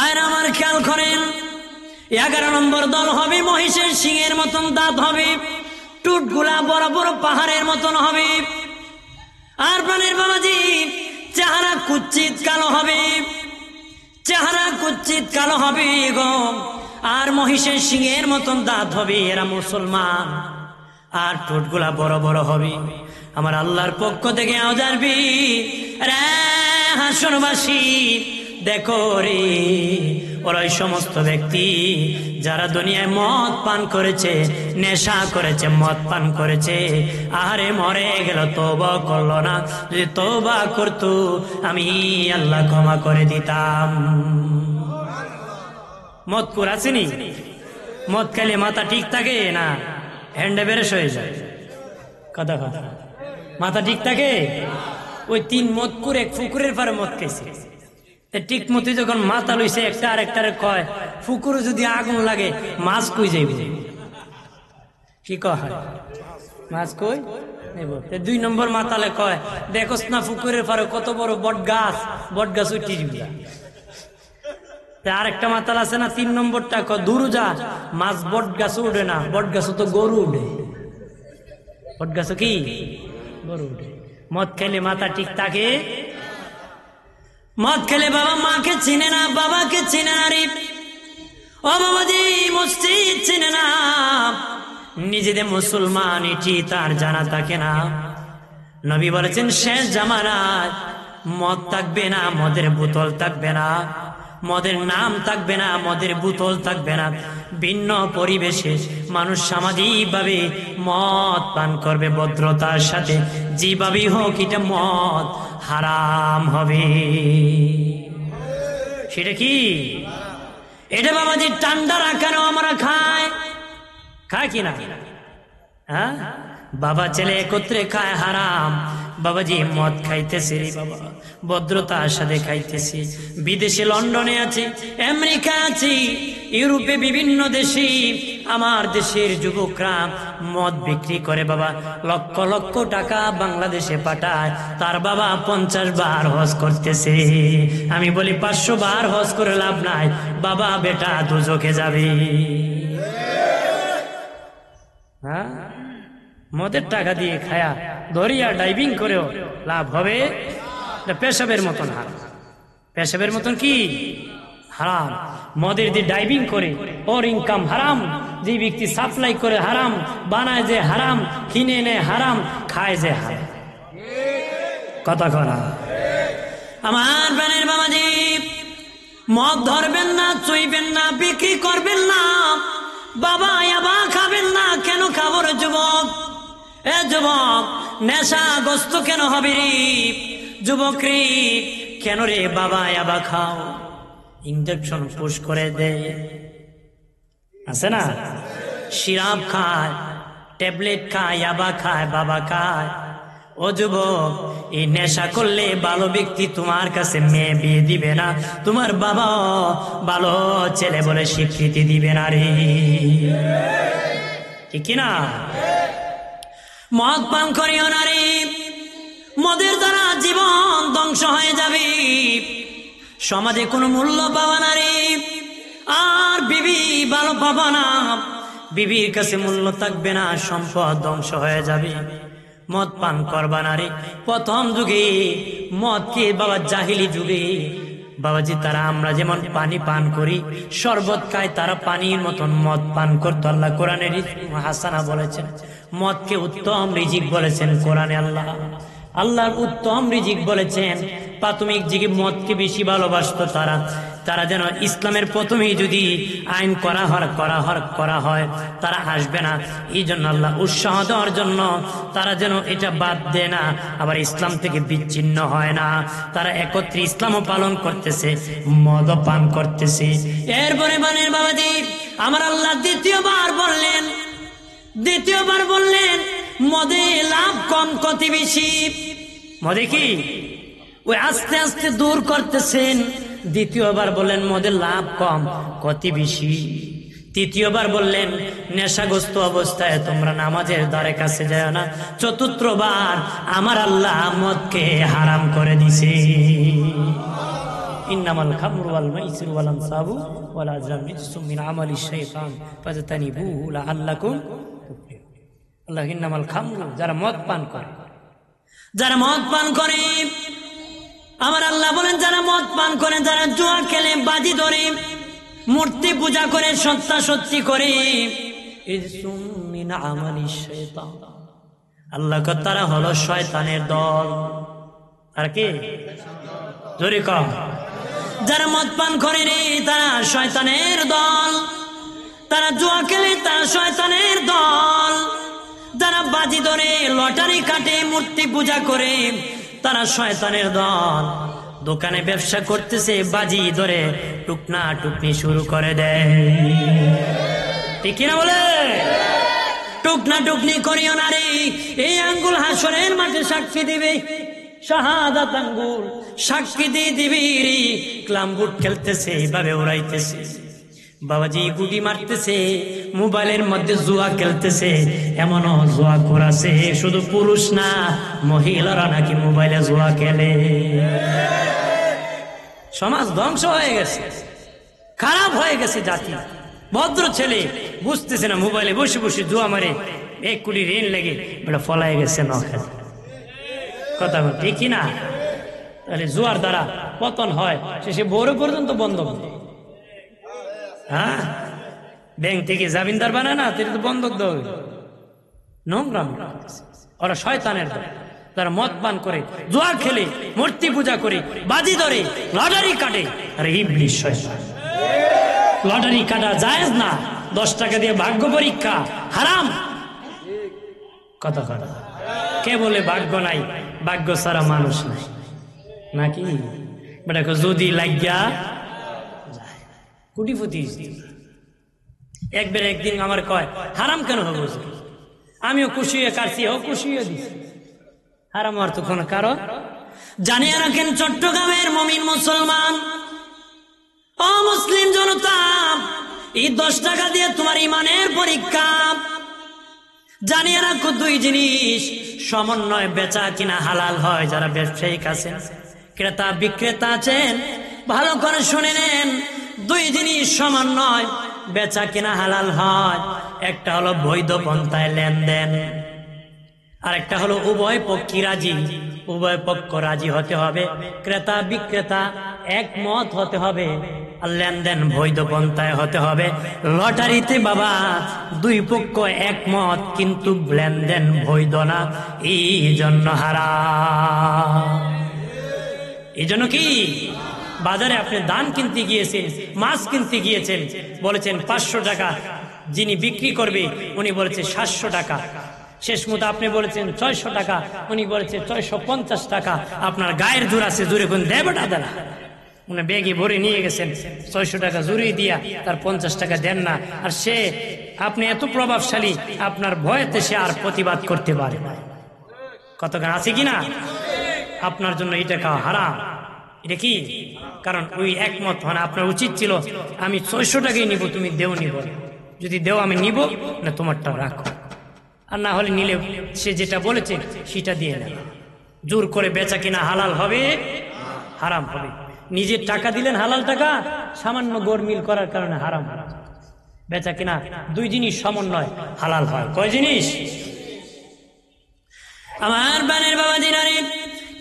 আর আমার খেয়াল করেন, 11 নম্বর দল হবে মহিষের সিংহের মতন দাঁত হবে, টুটগুলা বড় বড় পাহাড়ের মতন হবে, আর প্রাণের বাবাজি চেহারা কুচ্ছিত কালো হবে, চেহারা কুচ্ছিত কালো হবে গো, আর মহিষের সিংহের মতন দাঁত হবে, এরা মুসলমান, আর ঠোঁটগুলা বড় বড় হবে। আমার আল্লাহর পক্ষ থেকে আওয়াজ আসবে, রে হাসরবাসী দেখো রে, ওরা ওই সমস্ত ব্যক্তি যারা দুনিয়ায় মদ পান করেছে, নেশা করেছে, মদ পান করেছে, আরে মরে গেল, তওবা করলো না, যদি তওবা করতো আমি আল্লাহ ক্ষমা করে দিতাম। মদ কুর আসেনি, মদ খেলে মাথা ঠিক থাকে না, হ্যান্ডে বেরেস হয়ে যায়, কথা কথা, মাথা ঠিক থাকে? ওই 3 মদ কুর এক পুকুরের পারে মদ খেয়েছে, ঠিক মতো যখন মাথা লইছে একটা আরেকটারে কয় পুকুরে যদি আগুন লাগে মাছ কই যাইব, কি কয় মাছ কই নেব। 2 নম্বর মাতালে কয় দেখোস না পুকুরের পারে কত বড় বট গাছ উঠি যাবে। আরেকটা মাতাল আছে না 3 নম্বরটা কয় দূর যা, মাছ বট গাছ উঠে না, বট গাছ তো গরু উঠে, বট গাছ কি গরু উঠে। মদ খেলে মাথা ঠিক থাকে, মদ খেলে বাবা মাকে চিনে না, বাবাকে চিনে না রে, ও বাবাজি মসজিদ চিনে না, নিজেদের মুসলমান এটি তার জানা থাকে না। নবী বলেছেন শেষ জামানায় মদ থাকবে না, মদের বোতল থাকবে না, মদের নাম থাকবে না, মদের বোতল থাকবে না। ভিন্ন পরিবেশে মানুষ সামাজিক ভাবে মদ পান করবে ভদ্রতার সাথে, যেভাবেই হোক এটা মদ হারাম হবে। সেটা কি? এটা বাবাজি ঠান্ডা রাখানো আমরা খায় কিনা? হ্যাঁ, বাবা ছেলে একত্রে খায় হারাম। বাবাজি মদ খাইতেছে রে বাবা, ভদ্রতার সাথে খাইতেছে। বিদেশে লন্ডনে আছে, আমেরিকা আছে, ইউরোপে বিভিন্ন দেশে আমার দেশের যুবকরা মদ বিক্রি করে বাবা, লক্ষ লক্ষ টাকা বাংলাদেশে পাঠায়। তার বাবা 50 বার হজ করতেছে। আমি বলি 500 বার হজ করে লাভ নাই, বাবা বেটা দুজকে যাবে। হ্যাঁ, মদের টাকা দিয়ে খায়া দরিয়া ডাইভিং করেও লাভ হবে? পেশাবের মতন হারাম, পেশাবের মতন কি হারাম। মদের দিয়ে ডাইভিং করে ওর ইনকাম হারাম, যে ব্যক্তি সাপ্লাই করে হারাম, বানায় যে হারাম, কিনে নেয় হারাম, খায় যে হারাম। কথা করা আমার বানের বাবাজি, মদ ধরবেন না, চুইবেন না, বিক্রি করবেন না, বাবা ইয়াবা খাবেন না। কেন খাবো রে যুবক? এ যুবক, নেশাগ্রস্ত কেন হবে রে যুবক রে? কেন রে বাবা ইয়াবা খাও? ইঞ্জেকশন পুশ করে দে, আছে না? সিরাপ খায়, ট্যাবলেট খায়, ইয়াবা খায়, বাবা খায়। ও যুবক, এই নেশা করলে ভালো ব্যক্তি তোমার কাছে মেয়ে বিয়ে দিবে না, তোমার বাবা ভালো ছেলে বলে স্বীকৃতি দিবে না রে, ঠিক কিনা? মদ পান করিও না রে, মদের দ্বারা জীবন ধ্বংস হয়ে যাবে, সমাজে কোনো মূল্য পাবা না রে, আর বিবি ভালো পাবা না, বিবির কাছে মূল্য থাকবে না, সম্পদ ধ্বংস হয়ে যাবে। মদ পান করবা না রে। প্রথম যুগে মদকে বাবা জাহিলি যুগে বাবাজি তারা আমরা যেমন পানি পান করি, শরবত খাই, তারা পানির মতন মদ পান করতো। আল্লাহ কোরআনে হাসানা বলেছেন, মদকে উত্তম রিজিক বলেছেন কোরআনে। আল্লাহর উত্তম রিজিক বলেছেন। প্রাথমিক যুগে মদকে বেশি ভালোবাসতো তারা যেন ইসলামের প্রথমেই যদি আইন করা হয় তারা আসবে না। এই জন্য আল্লাহ উৎসাহ দেওয়ার জন্য তারা যেন এটা বাদ দেয় না, আবার ইসলাম থেকে বিচ্ছিন্ন হয় না, তারা একত্রে ইসলামও পালন করতেছে, মদও পান করতেছে। এরপরে বানের বাবাজি আমার আল্লাহ দ্বিতীয়বার বললেন মদে লাভ কম ক্ষতি বেশি। মদে কি ওই আস্তে আস্তে দূর করতেছেন। দ্বিতীয়বার বললেন মদের লাভ কম ক্ষতি বেশি। তৃতীয়বার বললেন নেশাগ্রস্ত অবস্থায় তোমরা নামাজের দ্বারে কাছে যায় না। চতুর্থবার আমার আল্লাহ মদকে হারাম করে দিছে। ইন্নামাল খামরু ওয়াল মাইসিরু ওয়াল আনসাবু ওয়াল আজলামু রিজসুম মিন আমালিশ শাইতান ফাজতানিবুহু লাআল্লাকুম তুফলিহুন। আল্লাহ ইন্নামাল খামরু, যারা মদ পান করে, আমার আল্লাহ বলেন যারা মদ পান করে, যারা জুয়া খেলে, বাজি ধরে, মূর্তি পূজা করে, সত্যাসত্যি করে, আল্লাহ তারা হলো শয়তানের দল। আর কি জোরে কম, যারা মদ পান করে রে তারা শয়তানের দল, তারা জুয়া খেলে তারা শয়তানের দল, যারা বাজি ধরে, লটারি কাটে, মূর্তি পূজা করে, তারা শয়তানের দল। দোকানে ব্যবসা করতেছে, বাজি ধরে টুকনা টুকনি শুরু করে দেয়, ঠিক কিনা বলে? টুকনা টুকনি করিও না রে, এই আঙ্গুল হাসরের মাঠে সাক্ষী দিবে। শাহাদাত আঙ্গুল সাক্ষী দিয়ে দিবিরি ক্লামগুট খেলতেছে, এইভাবে উড়াইতেছে। বাবাজি গুটি মারতেছে, মোবাইলের মধ্যে জুয়া খেলতেছে। এমনও জুয়া করাছে, শুধু পুরুষ না, মহিলারা নাকি মোবাইলে জুয়া খেলে। সমাজ ধ্বংস হয়ে গেছে, খারাপ হয়ে গেছে জাতি। ভদ্র ছেলে বুঝতেছে না, মোবাইলে বসে বসে জুয়া মারে, 1 কোটি ঋণ লেগে বেটা ফলাই গেছে নখানে। কথা ঠিকই না? তাহলে জুয়ার দ্বারা পতন হয়, শেষে বড় পর্যন্ত বন্ধ। হ্যাঁ, ব্যাংক থেকে জামিনদার বানায় না, তুই তো বন্ধক দেবে। নোংরা ওরা শয়তানের দল, তারা মদ পান করে, জুয়া খেলে, মূর্তি পূজা করে, বাজি ধরে, লটারি কাটে। আরে ইবলিশ শয়তান। লটারি কাটা জায়েজ না, 10 টাকা দিয়ে ভাগ্য পরীক্ষা হারাম। কথা কথা কে বলে ভাগ্য নাই? ভাগ্য ছাড়া মানুষ নাই নাকি? বেটাকে যদি লাগিয়া কুটিপতি একদিন আমার কয় হারাম কেন হবে? আমিও খুশি হয়ে কাটছি, ও খুশি হয়ে দিচ্ছি। হারাম আর তো কোনো কারণ জানিয়ে রাখেন। চট্টগ্রামের মুমিন মুসলমান, ও মুসলিম জনতা, এই 10 টাকা দিয়ে তোমার ইমানের পরীক্ষা। জানিয়ে রাখো 2 জিনিস সমন্বয় বেচা কিনা হালাল হয়। যারা ব্যবসায়িক আছেন, ক্রেতা বিক্রেতা আছেন, ভালো করে শুনে নেন। 2 জিনিস সমন্বয় বেচা কিনা হালাল হয়। একটা হলো বৈধ পন্থায় লেনদেন, আর একটা হলো উভয় পক্ষই রাজি। উভয় পক্ষ রাজি হতে হবে, ক্রেতা বিক্রেতা একমত হতে হবে, আর লেনদেন বৈধ পন্থায় হতে হবে। লটারিতে বাবা 2 পক্ষ একমত, কিন্তু লেনদেন বৈধ না, এই জন্য হারাম। এই জন্য কি বাজারে আপনি ধান কিনতে গিয়েছেন, মাছ কিনতে গিয়েছেন, বলেছেন 500 টাকা, যিনি বিক্রি করবে উনি বলেছে 700 টাকা। শেষ মতো আপনি বলেছেন 600 টাকা, উনি বলেছে 650 টাকা। আপনার গায়ের জোর আছে, জোরে কোন দেবটা দেনা। উনি ব্যাগে ভরে নিয়ে গেছেন, 600 টাকা জুড়িয়ে দিয়া তার 50 টাকা দেন না। আর সে, আপনি এত প্রভাবশালী, আপনার ভয়েতে সে আর প্রতিবাদ করতে পারে না। কতক্ষণ আছে কিনা? আপনার জন্য এটা খাওয়া হারাম। এটা কি কারণ? ওই একমত হন। আপনার উচিত ছিল আমি 600 টাকাই নিব, তুমি দেও নিব, যদি দেও আমি নিব, না তোমারটা রাখো। আর না হলে নিলে সে যেটা বলেছে সেটা দিয়ে নেব। জোর করে বেচা কিনা হালাল হবে, হারাম হবে। নিজের টাকা দিলেন হালাল টাকা, সামান্য গোরমিল করার কারণে হারাম। বেচা কিনা 2 জিনিস সমন্বয় হালাল হয়। কয় জিনিস? আমার বানের বাবা দিনারে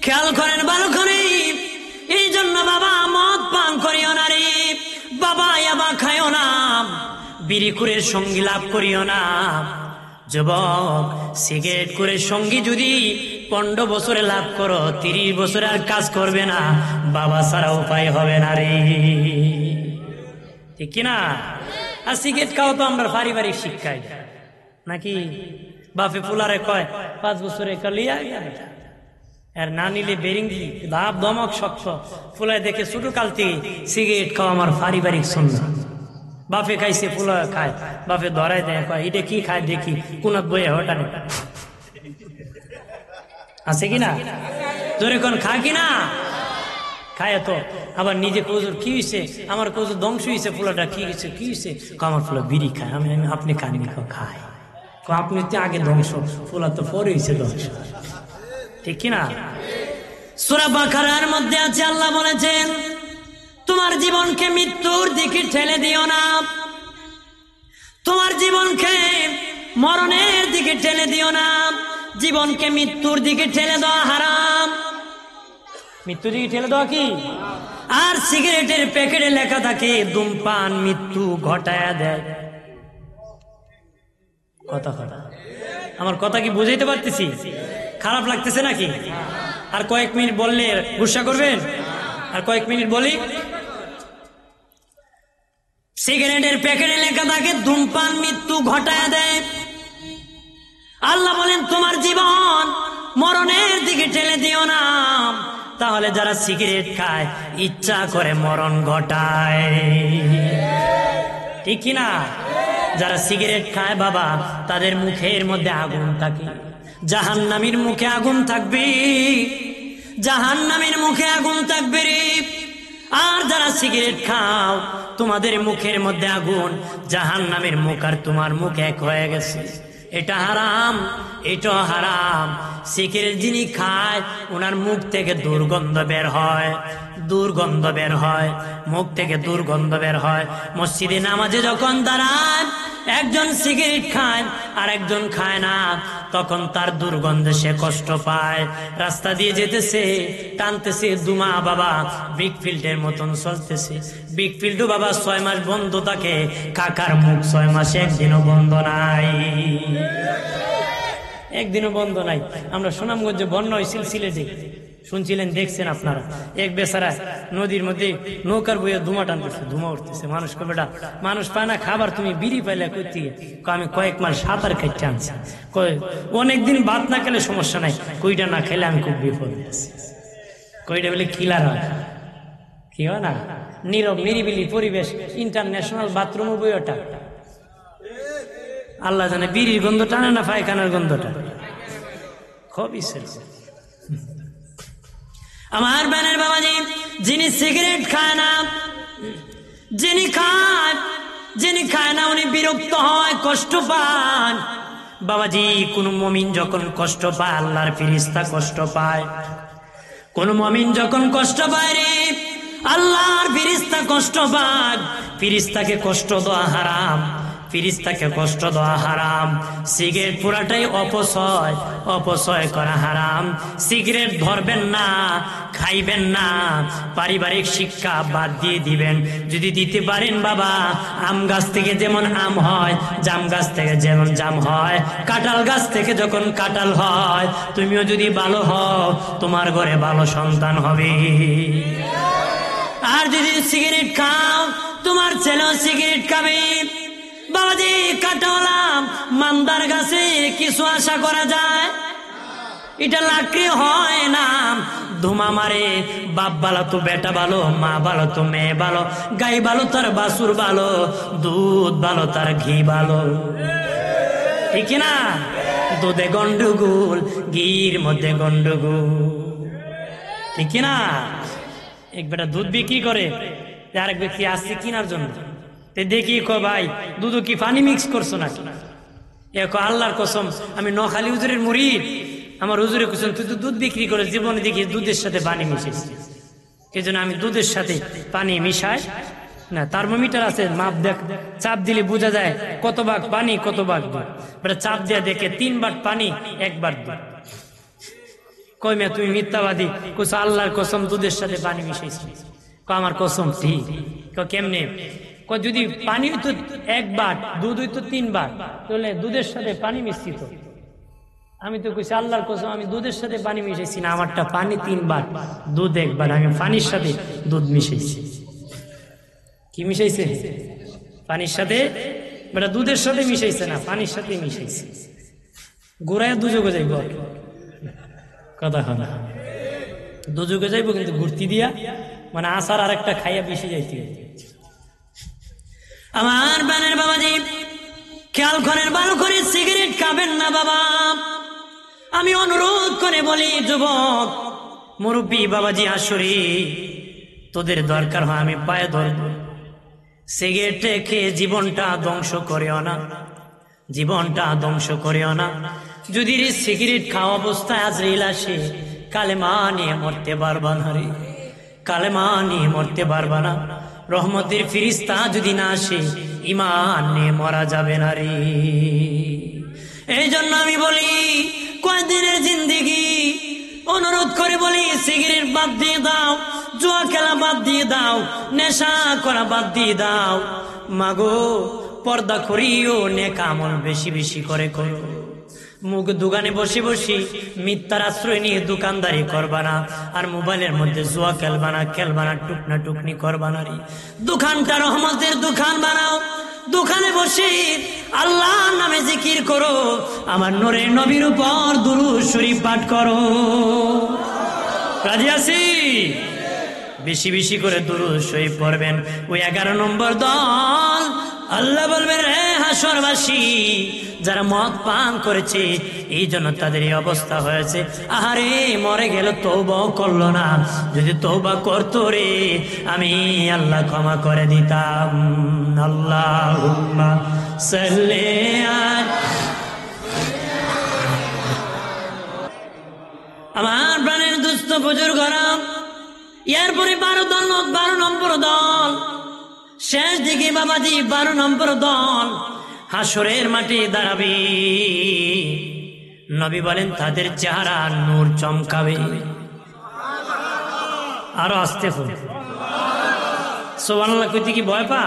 খেয়াল করেন ভালো করে। এই জন্য বাবা মদ পান করিও না রে বাবা, ইয়াবা খাইও না, বিড়ি কুরের সঙ্গী লাভ করিও না। যুবক, সিগারেট করে সঙ্গী যদি 15 বছরে লাভ করো, 30 বছরে আর কাজ করবে না, বাবা ছাড়া উপায় হবে না রে, ঠিক কিনা? আর সিগারেট খাও তো আমরা পারিবারিক শিক্ষায় নাকি? বাপে ফুলারে কয় 5 বছরে কালিয়া, আর না নিলে বেরিঙ্গি ধাপ দমক শক্ত ফুলায় দেখে ছোট কাল থেকে সিগারেট খাওয়া আমার পারিবারিক সুন্নাত। বাপে খাইছে, ফুলা খায়, বাপে ধরাই দেয়, কয় এটা কি খায় দেখি, কোন বইয়ে হঠাৎ আছে কিনা? জোরে কোন খা কিনা? খায় তো। আবার নিজে কজুর কি হয়েছে, আমার কজুর ধ্বংস হয়েছে, ফুলাটা কি হয়েছে, কি হয়েছে? আমার ফুলা বিড়ি খায়। আমি আপনি খাননি? খায়। আপনি তো আগে ধ্বংস, ফুলা তো পরে হয়েছে ধ্বংস, ঠিক কিনা? সূরা বাকারার মধ্যে আছে, আল্লাহ বলেছেন তোমার জীবনকে মৃত্যুর দিকে ঠেলে দিও না, তোমার জীবনকে মরণের দিকে ঠেলে দিও না। জীবনকে মৃত্যুর দিকে ঠেলে দেওয়া হারাম। মৃত্যুর দিকে ঠেলে দেওয়া কি? আর সিগারেটের প্যাকেটে লেখা থাকে ধূমপান মৃত্যু ঘটায়া দেয়। কথা কথা আমার কথা কি বুঝাইতে পারতেছি? খারাপ লাগতেছে নাকি? আর কয়েক মিনিট বললে গুসা করবেন? আর কয়েক মিনিট বলি। সিগারেটের প্যাকেটে লেখা থাকে ধূমপান মৃত্যু ঘটায় দেয়। আল্লাহ বলেন তোমার জীবন মরণের দিকে ঠেলে দিও না। তাহলে যারা সিগারেট খায় ইচ্ছা করে মরণ ঘটায়, ঠিক কিনা? যারা সিগারেট খায় বাবা, তাদের মুখের মধ্যে আগুন থাকে, জাহান্নামীর মুখে আগুন থাকবে। জাহান্নামের মুখে আগুন থাকবে রে। আর যারা সিগারেট খাও তোমাদের মুখের মধ্যে আগুন, জাহান্নামের মুখ আর তোমার মুখ এক হয়ে গেছে। এটা হারাম, এটা হারাম। সিগারেট যিনি খায় ওনার মুখ থেকে দুর্গন্ধ বের হয়, দুর্গন্ধ বের হয়, মুখ থেকে দুর্গন্ধ বের হয়। মসজিদে নামাজে যখন দাঁড়ায় একজন সিগারেট খায় আর একজন খায় না, তখন তার দুর্গন্ধে সে কষ্ট পায়। রাস্তা দিয়ে যেতেছে, টানতেছে ধুমা বাবা, ব্রিকফিল্ডের মতন চলতেছে। ব্রিকফিল্ডও বাবা 6 মাস বন্ধ থাকে, কাকার মুখ 6 মাসে একদিনও বন্ধ নাই, একদিনও বন্ধ নাই। আমরা সুনামগঞ্জে বন্যা হয়েছিল সিলেটে, শুনছিলেন, দেখছেন আপনারা। এক বেচারা নদীর মধ্যে নৌকার বইয়ে ধুমা টানতেছে, ধুমা উঠতেছে। মানুষ কবে মানুষ পায় না খাবার, তুমি বিড়ি পাইলে কই থেকে? আমি কয়েক মাস সাঁতার খাইতে আনছি, অনেকদিন ভাত না খেলে সমস্যা নাই, কইটা না খেলে আমি খুব বিপদে আছি। কইটা বলে কিলার হয়, কি হয় না, নীরব নিরিবিলি পরিবেশ, ইন্টারন্যাশনাল বাথরুম বইটা। আল্লাহ জানে বিড়ির গন্ধ টানে না পায়খানার গন্ধটা, খুবই আমার বানের বাবাজি। যিনি সিগারেট খায় না, যিনি খায় না উনি বিরক্ত হয়, কষ্ট পান। বাবাজি কোন মুমিন যখন কষ্ট পায় আল্লাহর ফেরেশতা কষ্ট পায়। কোন মুমিন যখন কষ্ট পায় রে আল্লাহর ফেরেশতা কষ্ট পায়। ফেরেশতাকে কষ্ট দেওয়া হারাম, ফেরেশতাকে কষ্ট দেওয়া হারাম। সিগারেট পুরাটাই অপচয়, অপচয় করা হারাম। সিগারেট ধরবেন না, খাইবেন না, পারিবারিক শিক্ষা বাদ দিয়ে দিবেন। যদি দিতে পারেন বাবা, আম গাছ থেকে যেমন আম হয়, জাম গাছ থেকে যেমন জাম হয়, কাঁঠাল গাছ থেকে যখন কাঁঠাল হয়, তুমিও যদি ভালো হও তোমার ঘরে ভালো সন্তান হবে। আর যদি সিগারেট খাও তোমার ছেলেও সিগারেট খাবে। বাবাজি কাঁঠাওয়ালা মান্দার গাছে কিছু আশা করা যায়? এটা লাকড়ি হয় না, ধুমা মারে। বাপ ভালো তো বেটা ভালো, মা ভালো তো মেয়ে ভালো, গাই ভালো তার বাছুর ভালো, দুধ ভালো তার ঘি ভালো, ঠিক না? দুধে গন্ডগোল, ঘির মধ্যে গন্ডগোল, ঠিক না? এক বেটা দুধ বিক্রি করে, আরেক ব্যক্তি আসছে কেনার জন্য, দেখি কো ভাই দুধ কি পানি মিক্স করছো নাকি? আল্লাহর কসম আমি নখালি হুজুরের মুরিদ, আমার হুজুরে কসম তুই তো দুধ বিক্রি করে জীবনে দেখি দুধের সাথে পানি মিশিয়েছিস। এই জন্য আমি দুধের সাথে পানি মিশাই না। থার্মোমিটার আছে, মাপ দেখ, চাপ দিলে বোঝা যায় কত ভাগ পানি কত ভাগ দুধ। চাপ দেয়া দেখে 3 বার পানি 1 বার দুধ। কই মেয়ে তুমি মিথ্যাবাদী, কুছ আল্লাহর কসম দুধের সাথে পানি মিশাইছিস। আমার কসম ঠিক। কেমনে? যদি পানি হইতো 1 বার, দুধ হইতো 3 বার, তাহলে দুধের সাথে পানি মিশ্রিত। আমি তো কইছি আল্লাহর কসম আমি দুধের সাথে পানি মিশাইছি না, আমারটা পানি 3 বার, দুধ 1 বার, আমি পানির সাথে দুধ মিশাইছি। কি মিশাইছে? পানির সাথে, বেটা দুধের সাথে মিশাইছে না, পানির সাথে মিশাইছে। ঘুরাইয়া দুযোগে যাইব, কথা হয় না, দুযোগে যাইব, কিন্তু ঘুরতি দিয়া মানে আসার আর একটা খাইয়া বেশি যাইতে। আমার বানের বাবাজি খেয়াল করেন, ভালো করে সিগারেট খাবেন না বাবা। আমি অনুরোধ করে বলি যুবক মুরব্বী বাবাজি আসরি, তোদের দরকার হয় আমি পায়ে ধরব। সিগারেট খেয়ে জীবনটা ধ্বংস করিও না, জীবনটা ধ্বংস করিও না। যদি সিগারেট খাওয়া অবস্থায় আজরাইল আসে, কালেমা নিয়ে মরতে পারবা না রে, কালেমা নিয়ে মরতে পারবা না। রহমতের ফিরিস্তা যদি না আসে, ঈমান নিয়ে মরা যাবে না রে। এই জন্য আমি বলি কয়দিনের জিন্দেগি, অনুরোধ করে বলি সিগারেট বাদ দিয়ে দাও, জুয়া খেলা বাদ দিয়ে দাও, নেশা করা বাদ দিয়ে দাও। মাগো পর্দা করিও, নেক আমল বেশি বেশি করে করো। মুখ দোকানে বসে বসে মিথ্যার আশ্রয় নিয়ে দোকানদারি করবা না, আর মোবাইলের মধ্যে জুয়া খেলবা না, টুকনা টুকনি করবা না রে। দোকানটা রহমতের দোকান বানাও, দোকানে বসে আল্লাহর নামে জিকির করো, আমার নূরের নবীর উপর দুরূদ শরীফ পাঠ করো। রাজি আছি? বেশি বেশি করে দুরূদ শরীফ পড়বেন। ওই 11 নম্বর দল আল্লাহ বলবেন রে হাসরবাসী, যারা মদ পান করেছে এই জন্য তাদের এই অবস্থা হয়েছে। আহারে মরে গেল, তওবাও করলো না। যদি তওবা করতো রে, আমি আল্লাহ ক্ষমা করে দিতাম। আল্লাহুম্মা সাল্লি আলা। আমার প্রাণের দুস্থ বুজুর্গরা, এরপরে 12 নম্বর দল, শেষ দিকে বাবাজি 12 নম্বর দল হাসরের মাঠে দাঁড়াবে। নবী বলেন তাদের চেহারা নূর চমকাবে। আরো আসতে হবে, সুবহানাল্লাহ কইতে কি ভয় পা?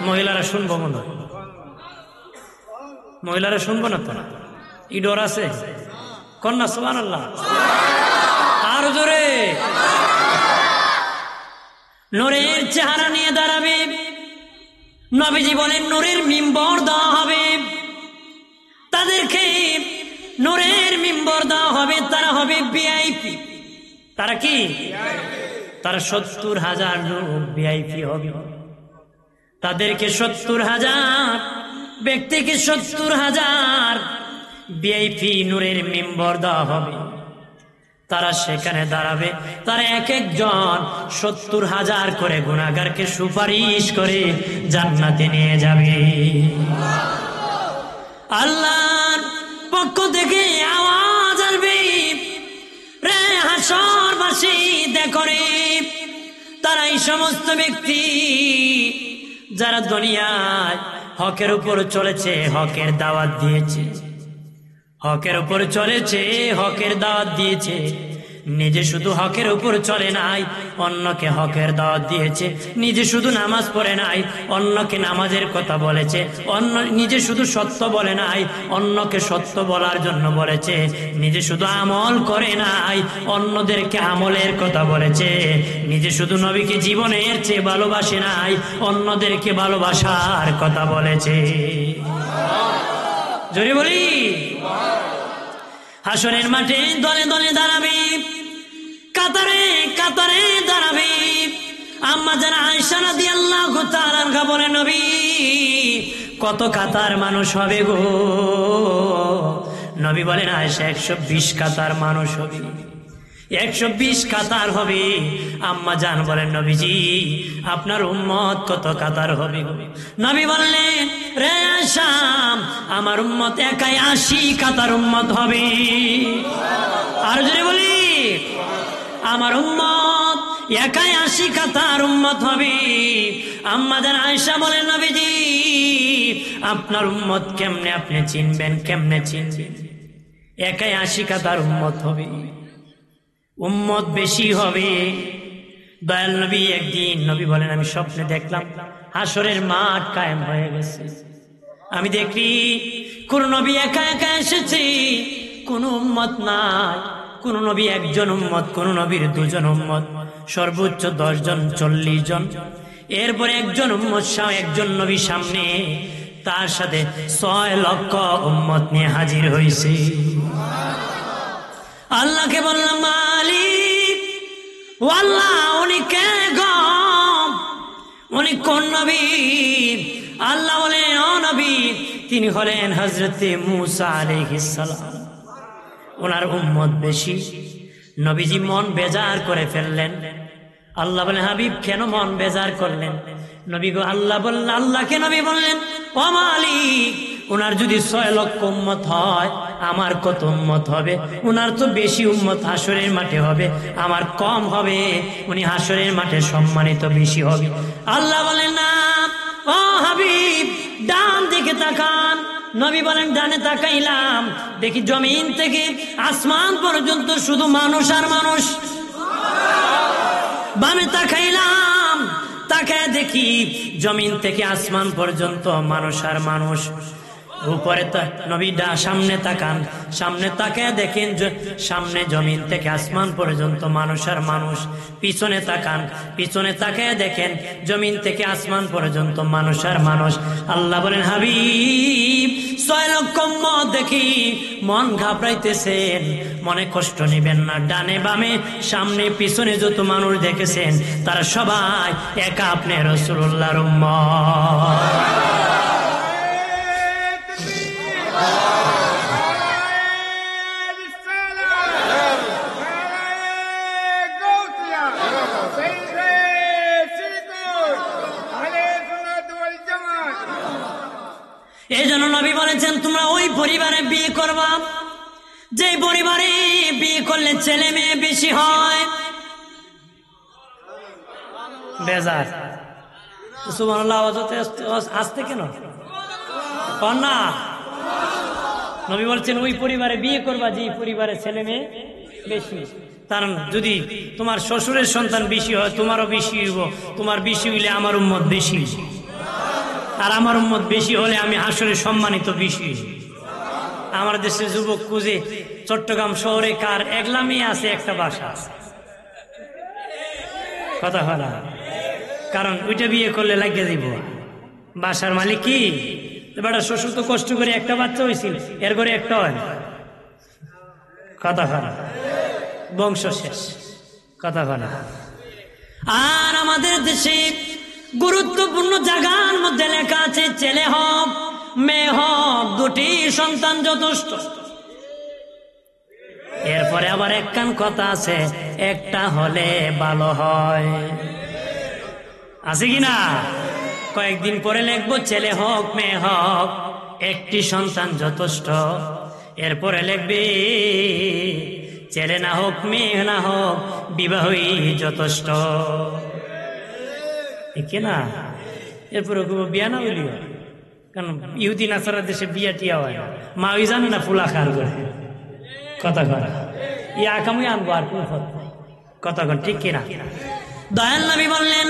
মহিলারা শুনবো মনে, মহিলারা শুনবো না তো, ই ডর আছে কন্যা। সুবহানাল্লাহ, আরো জোরে। নূরের চেহারা নিয়ে দাঁড়াবে। নবীজি বলেন নূরের মিম্বর দেওয়া হবে তাদেরকে, নূরের মিম্বর দেওয়া হবে। তারা হবে ভিআইপি। তারা কি? তারা 70,000 লোক ভিআইপি হবে। তাদেরকে 70,000 ব্যক্তিকে 70,000 ভিআইপি নূরের মিম্বর দেওয়া হবে। তারা সেখানে দাঁড়াবে। তারা এক একজন 70,000 করে গুনাহগারকে সুপারিশ করে জান্নাতে নিয়ে যাবে। আল্লাহর পক্ষ থেকে আওয়াজ আসবে, রে হাসরবাসী দেখো রে, তারা এই সমস্ত ব্যক্তি যারা দুনিয়ায় হকের উপর চলেছে, হকের দাওয়াত দিয়েছে, হকের উপর চলেছে, হকের দাওয়াত দিয়েছে, নিজে শুধু হকের উপর চলে নাই, অন্যকে হকের দাওয়াত দিয়েছে। নিজে শুধু নামাজ পড়ে নাই, অন্যকে নামাজের কথা বলেছে। নিজে শুধু সত্য বলে নাই, অন্যকে সত্য বলার জন্য বলেছে। নিজে শুধু আমল করে নাই, অন্যদেরকে আমলের কথা বলেছে। নিজে শুধু নবীকে জীবনের চেয়ে ভালোবাসে নাই, অন্যদেরকে ভালোবাসার কথা বলেছে। জোরে বলি। হাসরের মাঠে দলে দলে দাঁড়াবে, কাতারে কাতারে দাঁড়াবে। আম্মা জান আয়েশা রাদিয়াল্লাহু তাআলা আনহা বলেন, নবী কত কাতার মানুষ হবে গো? নবী বলেন আয়েশা 120 কাতার মানুষ হবে। 120 কাতার হবে। আম্মা জান বলেন, নবীজি আপনার উম্মত কত কাতার হবে গো? নবী বললেন, রে আয়েশা আমার উম্মত একাই 80 কাতার উম্মত হবে। আর যদি বলি আমার উম্মত একাই 80 কাতার উম্মত হবে। আম্মা জান আয়েশা বলেন, নবীজি আপনার উম্মত কেমনে আপনি চিনবেন? কেমনে চিনবেন? একাই 80 কাতার উম্মত হবে। উম্মত বেশি হবে। দয়াল নবী একদিন নবী বলেন, আমি স্বপ্নে দেখলাম হাসরের মাঠ কায়েম হয়ে গেছে। আমি দেখি কোন নবী একা একা এসেছে, কোন উম্মত নাই। কোন নবী একজন উম্মত, কোন নবীর 2 জন উম্মত, সর্বোচ্চ 10 জন 40 জন। এরপরে একজন উম্মত একজন নবী সামনে, তার সাথে 6 লক্ষ উম্মত নিয়ে হাজির হয়েছে। আল্লাহকে বললাম, মালিক ও আল্লাহ উনি কে গো? উনি কোন নবী? আল্লাহ বলেন, ও নবী তিনি হলেন হযরতে মূসা আলাইহিস সালাম। ওনার উম্মত বেশি। নবীজি মন বেজার করে ফেললেন। আল্লাহ বলেন, হাবিব কেন মন বেজার করলেন? নবী গো আল্লাহ বললেন, আল্লাহকে নবী বললেন, ও মালিক ওনার যদি 6 লক্ষ উম্মত হয়, আমার কত উম্মত হবে? ওনার তো বেশি উম্মত হাসরের মাঠে হবে, আমার কম হবে। উনি হাসরের মাঠে সম্মানিত বেশি হবে। আল্লাহ বলেন, না ও হাবিব ডান দিকে তাকান। নবী বলেন, ডানে তাকাইলাম, দেখি জমিন থেকে আসমান পর্যন্ত শুধু মানুষ আর মানুষ। বামে তাকাইলাম, তাকায় দেখি জমিন থেকে আসমান পর্যন্ত মানুষ আর মানুষ। উপরে নবী সামনে তাকান, সামনে তাকে দেখেন সামনে জমিন থেকে আসমান পর্যন্ত মানুষ আর মানুষ। পিছনে তাকান, পিছনে তাকে দেখেন জমিন থেকে আসমান পর্যন্ত মানুষ আর মানুষ। আল্লাহ বলেন হাবিব 6 লক্ষ মত দেখি মন ঘাবড়াইতেছেন, মনে কষ্ট নিবেন না। ডানে বামে সামনে পিছনে যত মানুষ দেখেছেন তারা সবাই একা আপনি রাসূলুল্লাহর উম্মত। এই জন্য নবী বলেছেন তোমরা ওই পরিবারে বিয়ে করবা যে পরিবারে বিয়ে করলে ছেলে মেয়ে বেশি হয়। বেজার সুবহানাল্লাহ, আসতে কেন না? নবী বলছেন ওই পরিবারে বিয়ে করবা যে পরিবারে ছেলে মেয়ে বেশি। কারণ যদি তোমার শ্বশুরের সন্তান বেশি হয় তোমারও বেশি হইব, তোমার বেশি হইলে আমার উম্মত বেশি, আর আমার উম্মত বেশি হলে আমি হাসরে সম্মানিত বেশি। আমার দেশে যুবক খুঁজে চট্টগ্রাম শহরে কার একলা মেয়ে আছে, একটা বাসা আছে, কথা বলা। কারণ ওইটা বিয়ে করলে লাগিয়ে দিব। বাসার মালিক কি বেটা শ্বশুর তো কষ্ট করে একটা বাচ্চা হয়েছিল, এর করে একটা হয়, কথা বলা, বংশ শেষ, কথা বলা। আর আমাদের দেশে গুরুত্বপূর্ণ জায়গার মধ্যে লেখা আছে ছেলে হোক মেয়ে হোক দুটি সন্তান যথেষ্ট। এরপরে আবার একখান কথা আছে একটা হলে ভালো হয়, আছে কিনা? কয়েকদিন পরে লিখবো ছেলে হোক মেয়ে হোক একটি সন্তান যথেষ্ট। এরপরে লিখবে ছেলে না হোক মেয়ে না হোক বিবাহই যথেষ্ট, না? এরপরে বিয়া না হইলি, কারণ ইহুদি নাসারা দেশে বিয়া টিয়া হয় না, মা ওই জানে না ফুলা খার করে, কথা কর ই আকামই আনবো আর কোন কথা কন, ঠিক কিনা? দয়াল নবী বললেন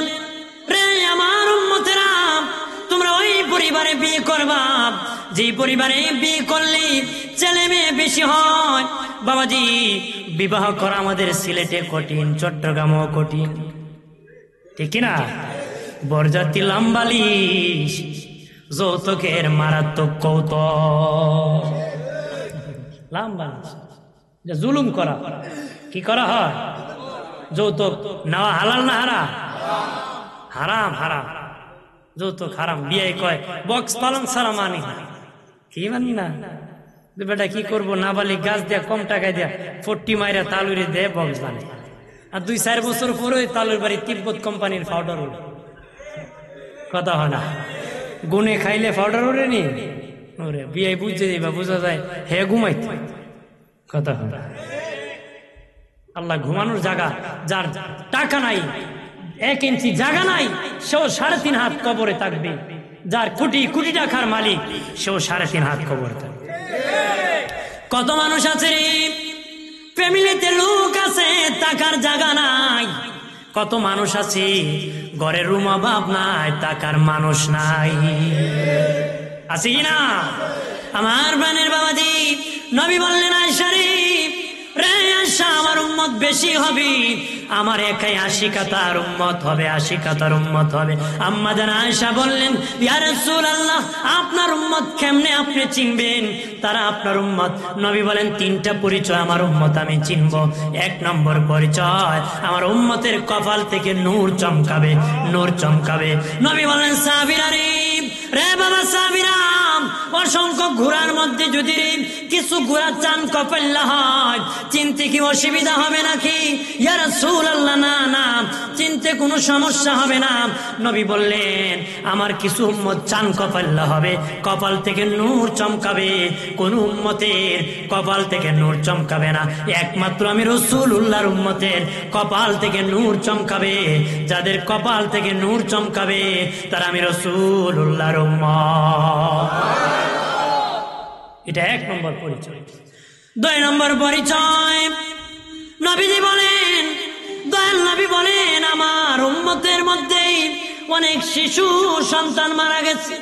রে আমার উম্মতেরা তোমরা ওই পরিবারে বিয়ে করবা যে পরিবারে বিয়ে করলে ছেলে মেয়ে বেশি হয়। বাবাজি বিবাহ করা আমাদের সিলেটে কঠিন, চট্টগ্রামও কঠিন, ঠিক কিনা? বরযাত্রী লাম্বালিশ যৌতুকের মারাত্মক কৌতুক, লাম্বালিশ জুলুম করা, কি করা হয়? যৌতুক নেওয়া হালাল না হারাম? হারাম, হারাম, যৌতুক হারাম। বিয়ে কয় বক্স পালন ছাড়া মানি না, কি মানি না? বেটা কি করবো, নাবালিক গাছ দিয়া কম টাকায় দিয়া 40 মাইরা তালুরে দেয় বক্স বানে, আর 2-4 বছর পরে তালুর বাড়ি তিব্বত কোম্পানির পাউডার উঠে, কথা হয় না? গুনে খাইলে পাউডার ওরে নি ওরে বিয়ে বুঝে যাইবা, বোঝা যায় হে ঘুমাইতে, কথা হয় না? আল্লাহ ঘুমানোর জায়গা, যার টাকা নাই 1 ইঞ্চি জায়গা নাই সেও 3.5 হাত কবরে থাকবে, যার কোটি কোটি টাকার মালিক সেও 3.5 হাত কবরে থাকবে। কত মানুষ আছে রে ফ্যামিলিতে লোক আছে টাকার জায়গা নাই, কত মানুষ আছে ঘরের রুম অভাব নাই টাকার মানুষ নাই, আছে কিনা? আমার প্রাণের বাবাজি নবী বললেন আয়েশা রে রে আয়েশা আমার উম্মত বেশি হবে, আমার একাই 80 কাতার উম্মত হবে, 80 কাতার উম্মত হবে। আম্মা জান আয়েশা বললেন ইয়া রাসূলুল্লাহ আপনার উম্মত কেমনে আপনি চিনবেন তারা আপনার উম্মত? নবী বলেন 3টা পরিচয় আমার উম্মত আমি চিনব। 1 নম্বর পরিচয় আমার উম্মতের কপাল থেকে নূর চমকাবে, নূর চমকাবে। নবী বলেন সাহাবীরা রে বাবা সাহাবীরা অসংখ্য ঘোড়ার মধ্যে যদি কিছু ঘোড়া চান কপাল্লা হয় চিনতে কি অসুবিধা হবে নাকি? ইয়া রাসূলুল্লাহ না না চিনতে কোনো সমস্যা হবে না। নবী বললেন আমার কিছু উম্মত চান কপাল্লা হবে, কপাল থেকে নূর চমকাবে, কোন উম্মতের কপাল থেকে নূর চমকাবে না, একমাত্র আমি রাসূলুল্লাহর উম্মতের কপাল থেকে নূর চমকাবে। যাদের কপাল থেকে নূর চমকাবে তারা আমি রাসূলুল্লাহর উম্মত। এটা 1 নম্বর পরিচয়। 2 নম্বর পরিচয় নবীজি বলেন, দয়াল নবী বলেন আমার উম্মতের মধ্যেই অনেক শিশু সন্তান মারা গেছে।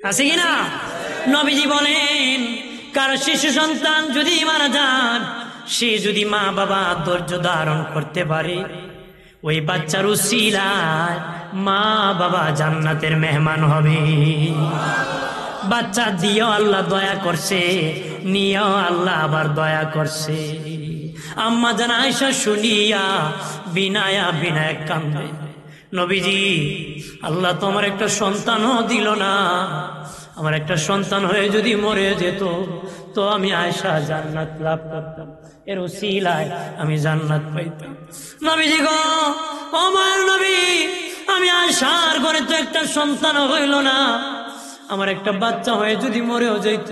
আছে কিনা? নবীজি বলেন কারো শিশু সন্তান যদি মারা যান, সে যদি মা বাবা ধৈর্য ধারণ করতে পারে, ওই বাচ্চার উসিলায় মা বাবা জান্নাতের মেহমান হবে। বাচ্চা দিয়েও আল্লাহ দয়া করছে, নিয়েও আল্লাহ আবার দয়া করছে। আম্মা জান আয়েশা শুনিয়া বিনায়া বিনায় কান্দে, নবীজি আল্লাহ তো আমার একটা সন্তানও দিল না, আমার একটা সন্তান হয়ে যদি মরে যেত তো আমি আয়েশা জান্নাত লাভ করতাম, এর উসিলায় আমি জান্নাত পাইতাম। নবীজি গো, ও মায়ের নবী, আমি আয়েশার ঘরে তো একটা সন্তান হইল না, আমার একটা বাচ্চা হয়ে যদি মরেও যেত,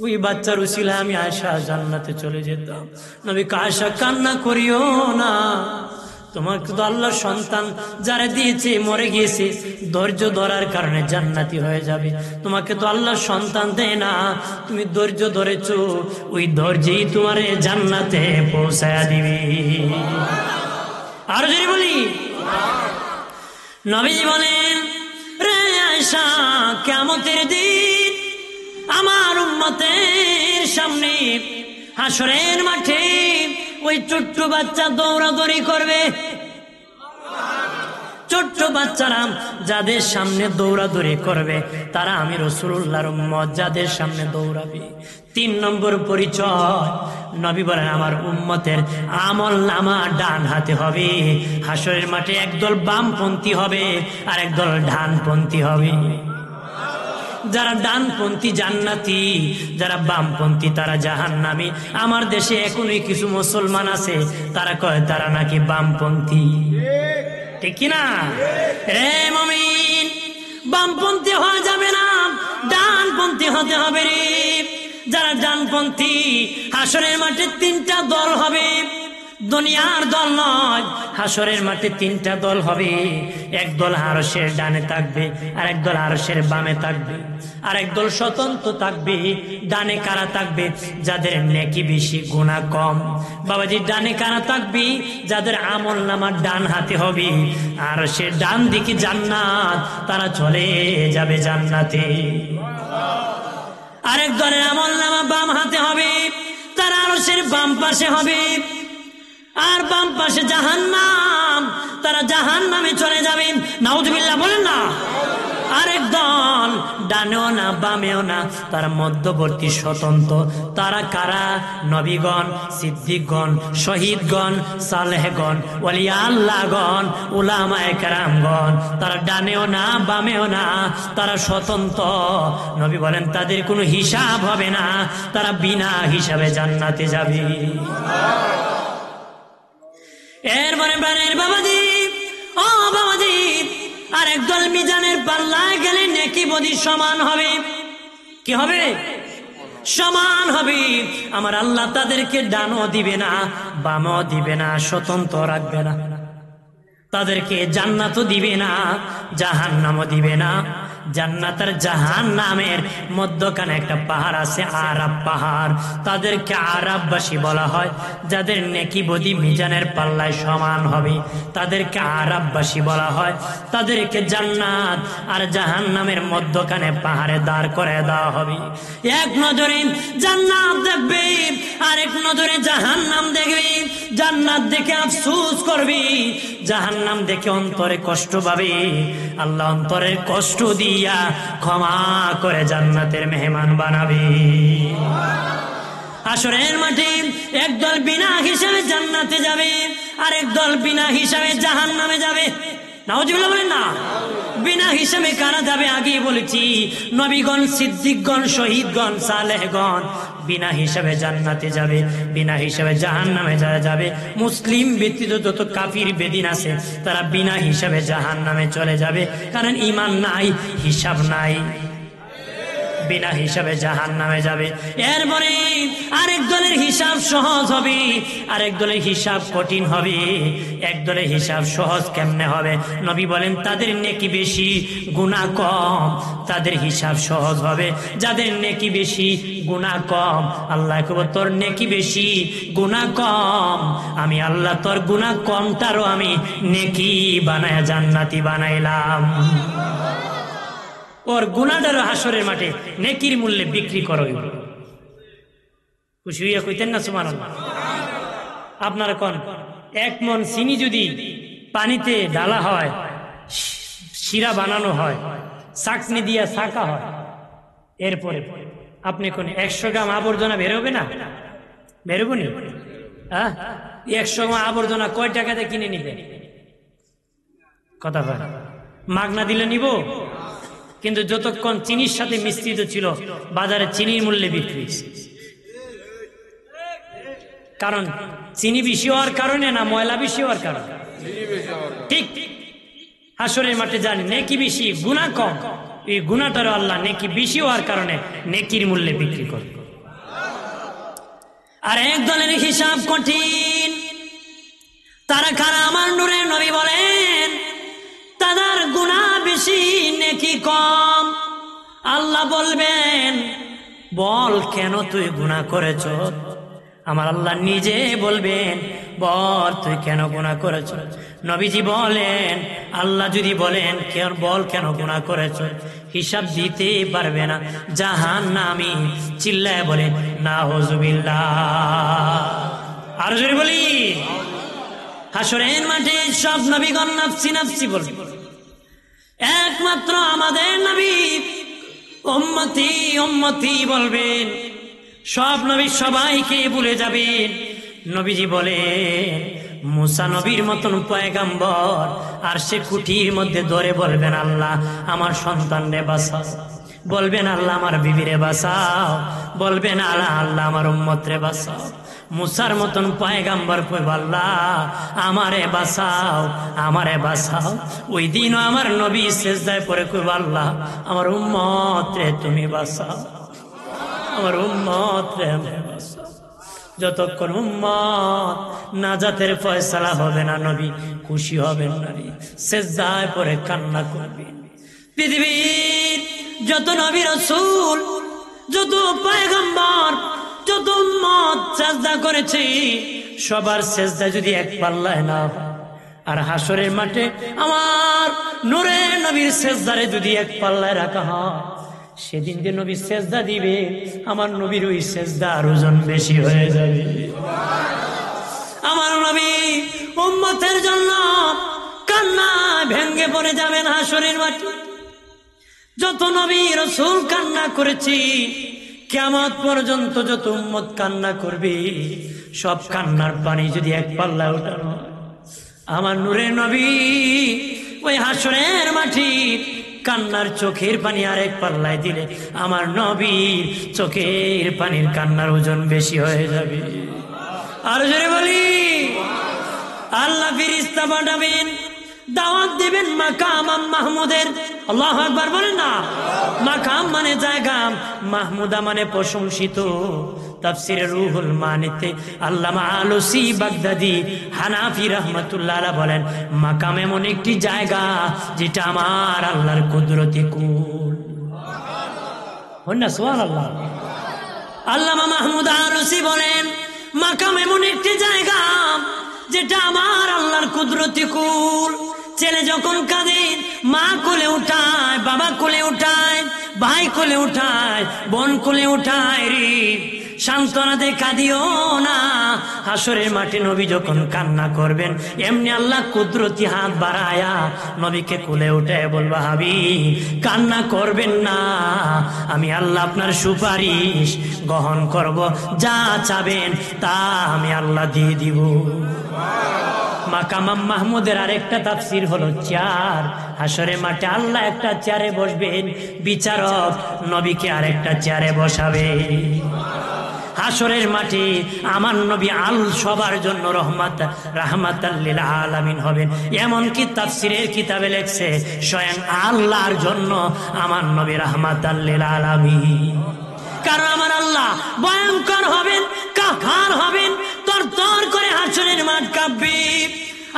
ওই বাচ্চার উসিলায় আমি আয়েশা জান্নাতে চলে যেতাম। নবী আয়েশা কান্না করিও না, তোমাকে তো আল্লাহ সন্তান যারা দিয়েছে মরে গিয়েছে, ধৈর্য ধরার কারণে জান্নাতি হয়ে যাবে। তোমাকে তো আল্লাহ সন্তান দেয় না, তুমি ধৈর্য ধরেছো, ওই ধৈর্যই তোমার জান্নাতে পৌঁছায়া দিবে। আর যদি বলি, নবীজি বলেন রে আয়েশা, কিয়ামতের দিন আমার উম্মতের সামনে হাসরের মাঠে ওই ছোট্ট বাচ্চা দৌড়াদৌড়ি করবে। ছোট্ট বাচ্চারা যাদের সামনে দৌড়াদৌড়ি করবে তারা আমি রাসূলুল্লাহর উম্মত, যাদের সামনে দৌড়াবে। 3 নম্বর পরিচয়, নবী বলেন আমার উম্মতের আমল নামা ডান হাতে হবে। হাসরের মাঠে একদল বামপন্থী হবে আর একদল ডানপন্থী হবে। যারা ডানপন্থী জান্নাতি, যারা বামপন্থী তারা জাহান্নামী। আমার দেশে এখনই কিছু মুসলমান আছে তারা কয় তারা নাকি বামপন্থী, ঠিক কিনা? রে মুমিন, বামপন্থী হওয়া যাবে না, ডানপন্থী হতে হবে রে। যারা ডানপন্থী, হাসরের মাঠে 3টা দল হবে, দুনিয়ার দল নয়। হাসরের মাঠে 3টা দল হবে, এক দল আরশের ডানে থাকবে, আর এক দল আরশের বামে থাকবে, আর এক দল স্বতন্ত্র থাকবে। ডানে কারা থাকবে? যাদের নেকি বেশি গুনাহ কম। বাবাজি, ডানে কারা থাকবে? যাদের আমল নামা ডান হাতে হবে, আরশের ডান দিকে জান্নাত, তারা চলে যাবে জান্নাতে। আরেক দলের আমল নামা বাম হাতে হবে, তারা আরশের বাম পাশে হবে, আর বাম পাশে জাহান্নাম, তারা জাহান্নামে চলে যাবে। নাউজুবিল্লাহ বলেন না। আরেক দল ডানেও না বামেও না, তারা মধ্যবর্তী স্বতন্ত্র। তারা কারা? নবীগণ, সিদ্দিকগণ, শহীদগণ, সালেহগণ, ওলিয়া আল্লাহগণ, উলামায়ে কেরামগণ। তারা ডানেও না বামেও না, তারা স্বতন্ত্র। নবী বলেন তাদের কোনো হিসাব হবে না, তারা বিনা হিসাবে জান্নাতে যাবে। এরপরে প্রাণের বাবাজি, ও বাবাজি, আর একদল মিজানের পাল্লায় গেলে নেকি বদি সমান হবে। কি হবে? সমান হবে। আমার আল্লাহ তাদেরকে ডানও দিবে না বামও দিবে না, স্বতন্ত্র রাখবে না। তাদেরকে জান্নাতও দিবে না, জাহান্নামও দিবে না। জান্নাত আর জাহান্নামের মধ্যখানে একটা পাহাড় আছে, আরাব পাহাড়। তাদেরকে আরাববাসী বলা হয়। যাদের নেকি বদি মিজানের পাল্লায় সমান হবে তাদেরকে আরাববাসী বলা হয়। তাদেরকে জান্নাত আর জাহান্নামের মধ্যখানে পাহাড়ে দাঁড় করে দেওয়া হবে। এক নজরে জান্নাত দেখবে, আর এক নজরে জাহান্নাম দেখবে। জান্নাত দেখে আফসোস করবি, জাহান্নাম দেখে অন্তরে কষ্ট পাবে। আল্লাহ অন্তরের কষ্ট দিয়া ক্ষমা করে জান্নাতের মেহমান বানাবে। হাসরের মাঠে একদল বিনা হিসাবে জান্নাতে যাবে, আর একদল বিনা হিসাবে জাহান্নামে যাবে। নাউজুবিল্লাহ বলেন না। বিনা হিসাবে কারা যাবে? আগেই বলেছি, নবীগণ, সিদ্দিকগণ, শহীদগণ, সালেহগণ বিনা হিসাবে জান্নাতে যাবে, বিনা হিসাবে জাহান্নামে যারা যাবে। মুসলিম ব্যতীত যত কাফির বেদিন আছে তারা বিনা হিসাবে জাহান্নামে চলে যাবে, কারণ ঈমান নাই, হিসাব নাই, বিনা হিসাবে জাহান্নামে যাবে। এরপরে আরেক দলের হিসাব সহজ হবে, আরেক দলের হিসাব কঠিন হবে। এক দলের হিসাব সহজ কেমনে হবে? নবী বলেন তাদের নেকি বেশি গুনাহ কম, তাদের হিসাব সহজ হবে। যাদের নেকি বেশি গুনাহ কম, আল্লাহ কবে তোর নেকি বেশি গুনাহ কম, আমি আল্লাহ তোর গুনাহ কমটারও আমি নেকি বানায় জান্নাতি বানাইলাম। ওর গুনাহটার হাসরের মাঠে নেকির মূল্যে বিক্রি করো। খুশি হইয়া কইতেন না সুবহানাল্লাহ? আপনারা কোন 1 মণ চিনি যদি পানিতে ঢালা হয়, শিরা বানানো হয়, চাকনি দিয়া ছাকা হয়, এরপরে আপনি কোন 100 গ্রাম আবর্জনা বেরোবে না? বেরোবো নি? 100 গ্রাম আবর্জনা কয় টাকাতে কিনে নিবে? কথা বল, মাগনা দিলে নিব? কিন্তু যতক্ষণ চিনির সাথে মিশ্রিত ছিল বাজারে চিনির মূল্যে বিক্রি। কারণ চিনি বেশি হওয়ার কারণে না ময়লা বেশি হওয়ার কারণে? ঠিক। হাসরের মাঠে যান নেকি বেশি গুনাহ কম, এই গুনাহটারও আল্লাহ নেকি বেশি হওয়ার কারণে নেকির মূল্যে বিক্রি করে। আর এক দলের হিসাব কঠিন, তারা কারা? আমার নূরের নবী বলেন তাদের গুনাহ বেশি নেকি কম। আল্লাহ বলবেন বল কেন তুই গুনাহ করেছ? আমার আল্লাহ নিজে বলবেন বল তুই কেন গুনাহ করেছ? নবীজি বলেন আল্লাহ যদি বলেন বল কেন গুনাহ করেছ, হিসাব দিতে পারবে না, জাহান্নামী। চিল্লায় বলে নাউজুবিল্লাহ। আর জোরে বলি। হাসরের মাঠে সব নবীগণ নাফসি নাফসি বলবে, একমাত্র আমাদের নবী উম্মতি উম্মতি বলবেন। সব নবী সবাইকে ভুলে যাবেন। নবীজি বলেন মুসা নবীর মতন পয়গাম্বর আর সে কুঠির মধ্যে ধরে বলবেন আল্লাহ আমার সন্তানরে বাঁচাও, বলবেন আল্লাহ আমার বিবিরে বাঁচাও, বলবেন আল্লাহ আল্লাহ আমার উম্মতরে বাঁচাও। মুসার মতন পয়গাম্বর কইব আল্লাহ আমারে বাঁচাও, আমারে বাঁচাও। ওই দিনও আমার নবী সিজদায় পড়ে কইব আল্লাহ আমার উম্মতরে তুমি বাঁচাও, আমার উম্মতরে বাঁচাও। যতক্ষণ উম্মত নাজাতের ফয়সালা হবে না নবী খুশি হবেন না, সিজদায় পড়ে কান্না করবেন। পৃথিবীর যত নবী রাসূল, যত পয়গম্বর, যত উম্মত সিজদা করেছে সবার সিজদা যদি এক পাল্লায় না, আর হাসরের মাঠে আমার নূরের নবীর সিজদারে যদি এক পাল্লায় রাখা হয়, সেদিন যে নবী সিজদা দিবে আমার নবীর ওই সিজদার ওজন বেশি হয়ে যাবে। আমার নবী উম্মতের জন্য কান্নায় ভেঙ্গে পড়ে যাবেন হাসরের মাঠে। যত নবী রাসূল কান্না করেছি কিয়ামত পর্যন্ত যত উম্মত কান্না করবে, সব কান্নার পানি যদি এক পাল্লায় ওঠানো হয়, আমার নূরের নবী ওই হাসরের মাঠে কান্নার চোখের পানি আরেক পাল্লায় দিলে আমার নবীর চোখের পানির কান্নার ওজন বেশি হয়ে যাবে। আর জোরে বলি আল্লাহ ফেরেশতা পাঠাবেন, দাওয়াত দিবেন মাকাম মাহমুদের। আল্লাহু আকবার বলেন না। মাকাম মানে জায়গা, মাহমুদা মানে প্রশংসিত। তাফসিরে রুহুল মানিতে আল্লামা আলুসি বাগদাদি হানাফি রাহমাতুল্লাহ আলাইহি বলেন মাকাম এমন একটি জায়গা যেটা আমার আল্লাহর কুদরতি কুল। হন্না সুবহানাল্লাহ। আল্লামা মাহমুদ আলুসি বলেন মাকাম এমন একটি জায়গা যেটা আমার আল্লাহর কুদরতি কুল। ছেলে যখন কাঁদে মা কোলে উঠায়, বাবা কোলে উঠায়, ভাই কোলে উঠায়, বোন কোলে উঠায়, রে সান্ত্বনা দে কাঁদিও না। হাসরের মাঠে নবী যখন কান্না করবেন এমনি আল্লাহ কুদরতি হাত বাড়ায়া নবীকে কোলে উঠে বলবা হাবিব কান্না করবেন না, আমি আল্লাহ আপনার সুপারিশ গ্রহণ করব, যা চাবেন তা আমি আল্লাহ দিয়ে দিব। মাকাম মাহমুদের আরেকটা তাফসীর হলো চেয়ার। হাসরের মাঠে আল্লাহ একটা চেয়ারে বসবেন, বিচারক নবীকে আরেকটা চেয়ারে বসাবে। হাসরের মাঠে আমার নবী সবার জন্য রাহমাতাল লিল আলামিন হবেন। এমনকি তাফসীরের কিতাবে লেখছে স্বয়ং আল্লাহর জন্য আমার নবী রাহমাতাল লিল আলামিন। কারণ আমার আল্লাহ ভয়ঙ্কর হবেন, কাহার হবেন, তরতর করে হাসরের মাঠ কাঁপবে।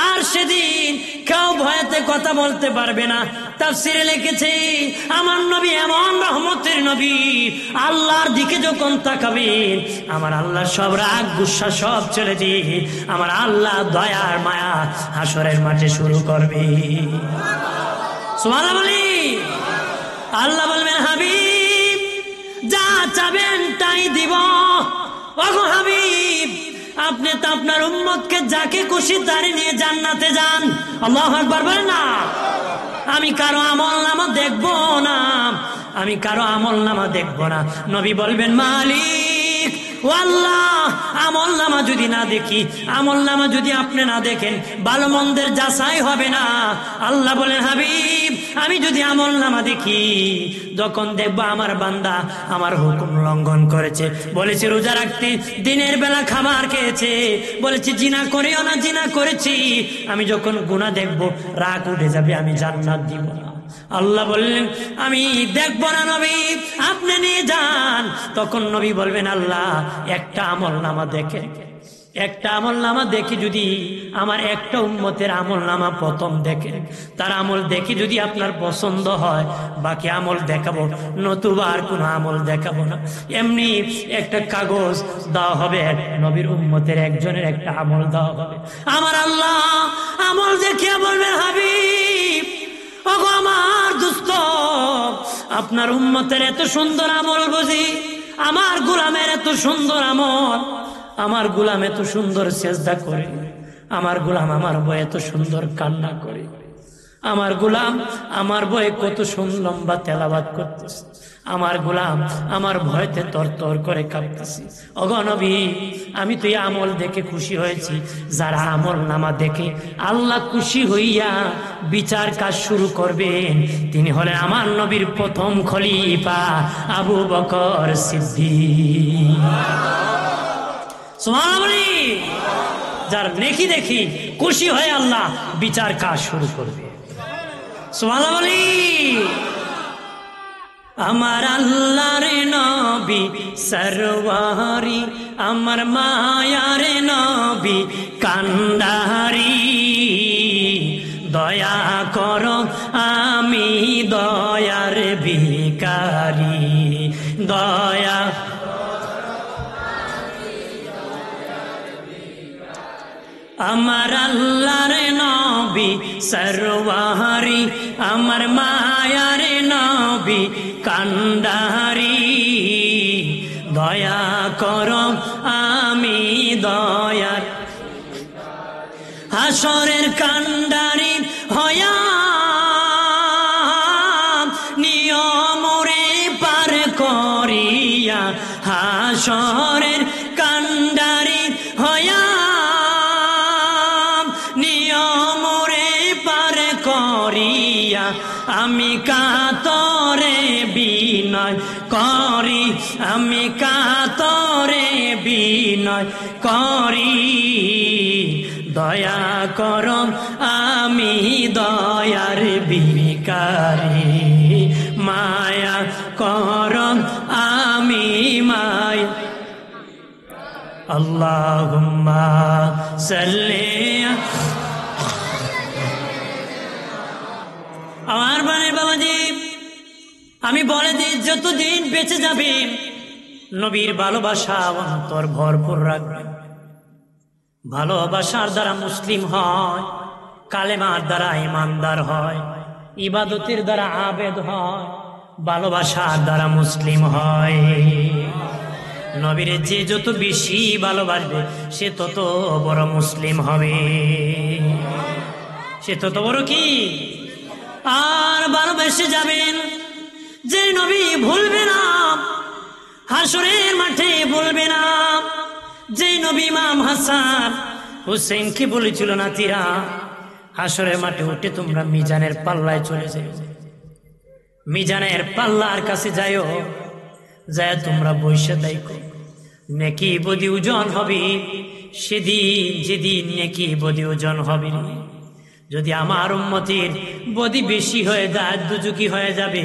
আর সেদিন কেউ ভয়েতে কথা বলতে পারবে না। তাফসীরে লিখেছে আমার নবী এমন রহমতের নবী, আল্লাহর দিকে যখন তাকাবেন আমার আল্লাহ সব রাগ গুসা সব চলে দিয়ে আমার আল্লাহ দয়ার মায়া হাসরের মাঠে শুরু করবে। সুবহানাল্লাহ বলি। আল্লাহ বলবেন হাবিব যা চাবেন তাই দিব। ওগো হাবিব আপনি তো আপনার উম্মতকে যাকে খুশি তারে নিয়ে জান্নাতে যান। আল্লাহু আকবার বলেন না। আমি কারো আমল নামা দেখবো না, আমি কারো আমল নামা দেখবো না। নবী বলবেন মালিক ও আল্লাহ আমল নামা যদি না দেখি, আমল নামা যদি আপনি না দেখেন ভালো মন্দের যাচাই হবে না। আল্লাহ বলেন হাবিব আমি যদি আমল নামা দেখি, যখন দেখবো আমার বান্দা আমার হুকুম লঙ্ঘন করেছে, বলেছে রোজা রাখতে, দিনের বেলা খাবার খেয়েছে, বলেছে জিনা করিও না, জিনা করেছি, আমি যখন গুনাহ দেখবো রাগ উঠে যাবে, আমি জান্নাত দিব না। আল্লাহ বললেন আমি দেখবো না নবী, আপনি নিয়ে যান। তখন নবী বলবেন আল্লাহ একটা আমল নামা দেখে, একটা আমল নামা দেখি, যদি আমার একটা উম্মতের আমল নামা প্রথম দেখে, তার আমল দেখি যদি আপনার পছন্দ হয় বাকি আমল দেখাবো, নতুবা আর কোনো আমল দেখাবো না। এমনি একটা কাগজ দেওয়া হবে, নবীর উম্মতের একজনের একটা আমল দেওয়া হবে। আমার আল্লাহ আমল দেখিয়া বলবেন হাবিব ওগো আমার দোস্ত আপনার উম্মতের এত সুন্দর আমল বুঝি, আমার গোলামের এত সুন্দর আমল, আমার গোলাম এত সুন্দর সেজদা করে, আমার গোলাম আমার বয়ে এত সুন্দর কান্না করে, আমার গোলাম আমার বয়ে কত সুন্দর লম্বা তেলাওয়াত করতেছে, আমার গোলাম আমার ভয়তে তরতর করে কাঁপতেছি। ওগো নবী আমি তো এই আমল দেখে খুশি হয়েছি। যারা আমল নামা দেখে আল্লাহ খুশি হইয়া বিচার কাজ শুরু করবেন, তিনি হলেন আমার নবীর প্রথম খলিফা আবু বকর সিদ্দিক। সুবহানাল্লাহ। যার নেকি দেখি খুশি হয়ে আল্লাহ বিচার কাজ শুরু করবে। সুবহানাল্লাহ। আমার আল্লাহর নবী সরওয়ারি, আমার মায়ার নবী কান্ডারি, দয়া করো আমি দয়ার ভিখারি, দয়া আমার আল্লাহর নবী সরওয়ারি, আমার মায়ার নবী কান্ডারি, দয়া করো আমি দয়ার, হাসরের কান্ডারি হয়া নিয়মরে পার করিয়া, হাসরের কান্ডারি হয়া নিয়মরে পার করিয়া, আমি কাতরে বিনয় করি, আমি কাতরে বিনয় করি, দয়া করো আমি দয়ার ভিখারি, মায়া করো আমি মায়া। আল্লাহুম্মা সাল্লি। আমার বানের বাবাজি আমি বলে দিই যতদিন বেঁচে যাবে নবীর ভালোবাসা অন্তর ভরপুর রাখবেন। ভালোবাসার দ্বারা মুসলিম হয়, কালেমার দ্বারা ইমানদার হয়, ইবাদতের দ্বারা আবেদ হয়, ভালোবাসার দ্বারা মুসলিম হয়। নবীর যে যত বেশি ভালোবাসবে সে তত বড় মুসলিম হবে, সে তত বড় কি। আর ভালোবেসে যাবেন যে নবী ভুলবে না, হাসরের মাঠে ভুলবে না। যে নবী ইমাম হাসান হুসেনকে বলেছিল নাতিরা হাসরের মাঠে উঠে তোমরা মিজানের পাল্লায় চলে যাও, মিজানের পাল্লার কাছে যাইও, যায় তোমরা বৈশা দেখো নেকি বদি ওজন হবে। সেদিন যেদিন নেকি বদি ওজন হবে, যদি আমার উম্মতের বদি বেশি হয়ে যায় দুজুকি হয়ে যাবে।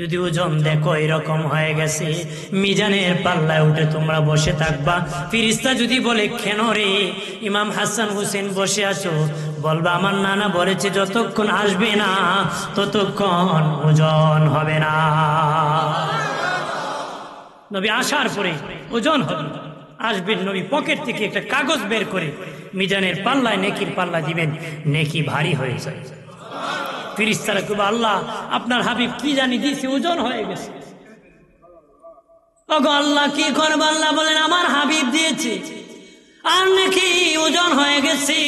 যদি ওজন দেখো এরকম হয়ে গেছে, মিজানের পাল্লায় উঠে তোমরা বসে থাকবা। ফিরিস্তা যদি বলে কেন রে ইমাম হাসান হুসেন বসে আছো, বলবা আমার নানা বলেছে যতক্ষণ আসবে না ততক্ষণ ওজন হবে না। নবী আসার পরে ওজন হবে, আসবেন নবী পকেট থেকে একটা কাগজ বের করে মিজানের পাল্লায় নেকির পাল্লা দিবেন, নেকি ভারী হয়ে যায়। ফেরেশতারা কইবে আল্লাহ আপনার হাবিব কি জানি দিয়েছে ওজন হয়ে গেছে। ওগো আল্লাহ কি করব? আল্লাহ বলেন আমার হাবিব দিয়েছে আর নাকি ওজন হয়ে গেছে,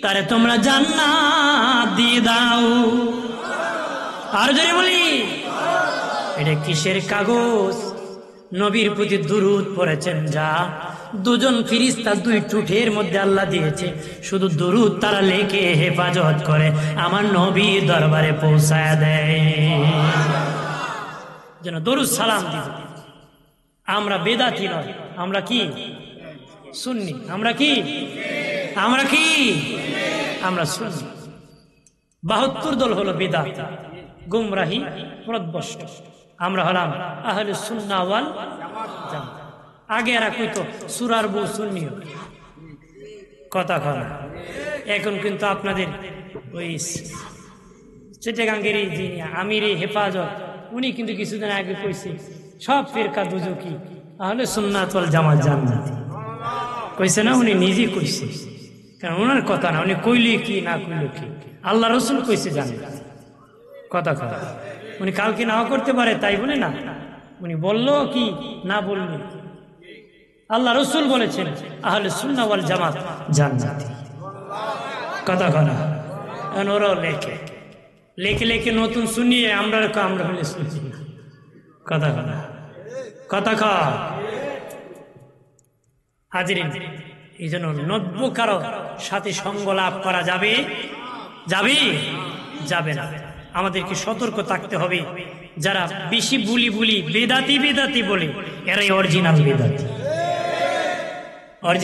তারে তোমরা জান্নাত দিয়ে দাও। আর যদি বলি এটা কিসের কাগজ? নবীর প্রতি দুরূদ পড়েছেন যা, দুজন ফেরেশতা দুই টুঠের মধ্যে আল্লাহ দিয়েছে, শুধু দুরূদ তারা লেখে হেফাজত করে আমার নবীর দরবারে পৌঁছায় দেয় যেন দরুদ সালাম দিব। আমরা বেদাতি নয়, আমরা কি সুন্নি? আমরা কি আমরা সুন্নি। 72 দল হলো বেদাত, গুমরাহি, পথভ্রষ্ট। আমরা হলাম আহলে সুন্নাহ ওয়াল জামাত। আগে এরা কইতো সুরার বউ সুন্নি কথা খানা। এখন কিন্তু আপনাদের ওই চিটাগাঙ্গের আমির হেফাজত উনি কিন্তু কিছুদিন আগে কইছে সব ফিরকা দুজকি, আহলে সুন্নাত ওয়াল জামাত জান্নাতি। কইছে না? উনি নিজেই কইছে, কারণ ওনার কথা না, উনি কইলে কি না কইলে কি, আল্লাহ রসুল কইছে জান্নাত কথা কথা। উনি কালকে নাও করতে পারে তাই বলে না, উনি বললো কি না বললো, আল্লাহ রসুল বলেছেন আহলে সুন্নাহ ওয়াল জামাত জান্নাতি কথা কথা। ওরাও লেখে লেখে লেখে নতুন শুনিয়ে আমরা হলে শুনছি না কথা কথা কথা খা হাজিরিন। এই জন্য নব্য কারো সাথে সঙ্গ লাভ করা যাবে না। আমাদেরকে সতর্ক থাকতে হবে। যারা বেশি বুলি বেদাতি বলে এরাই অরিজিনাল বেদাতি।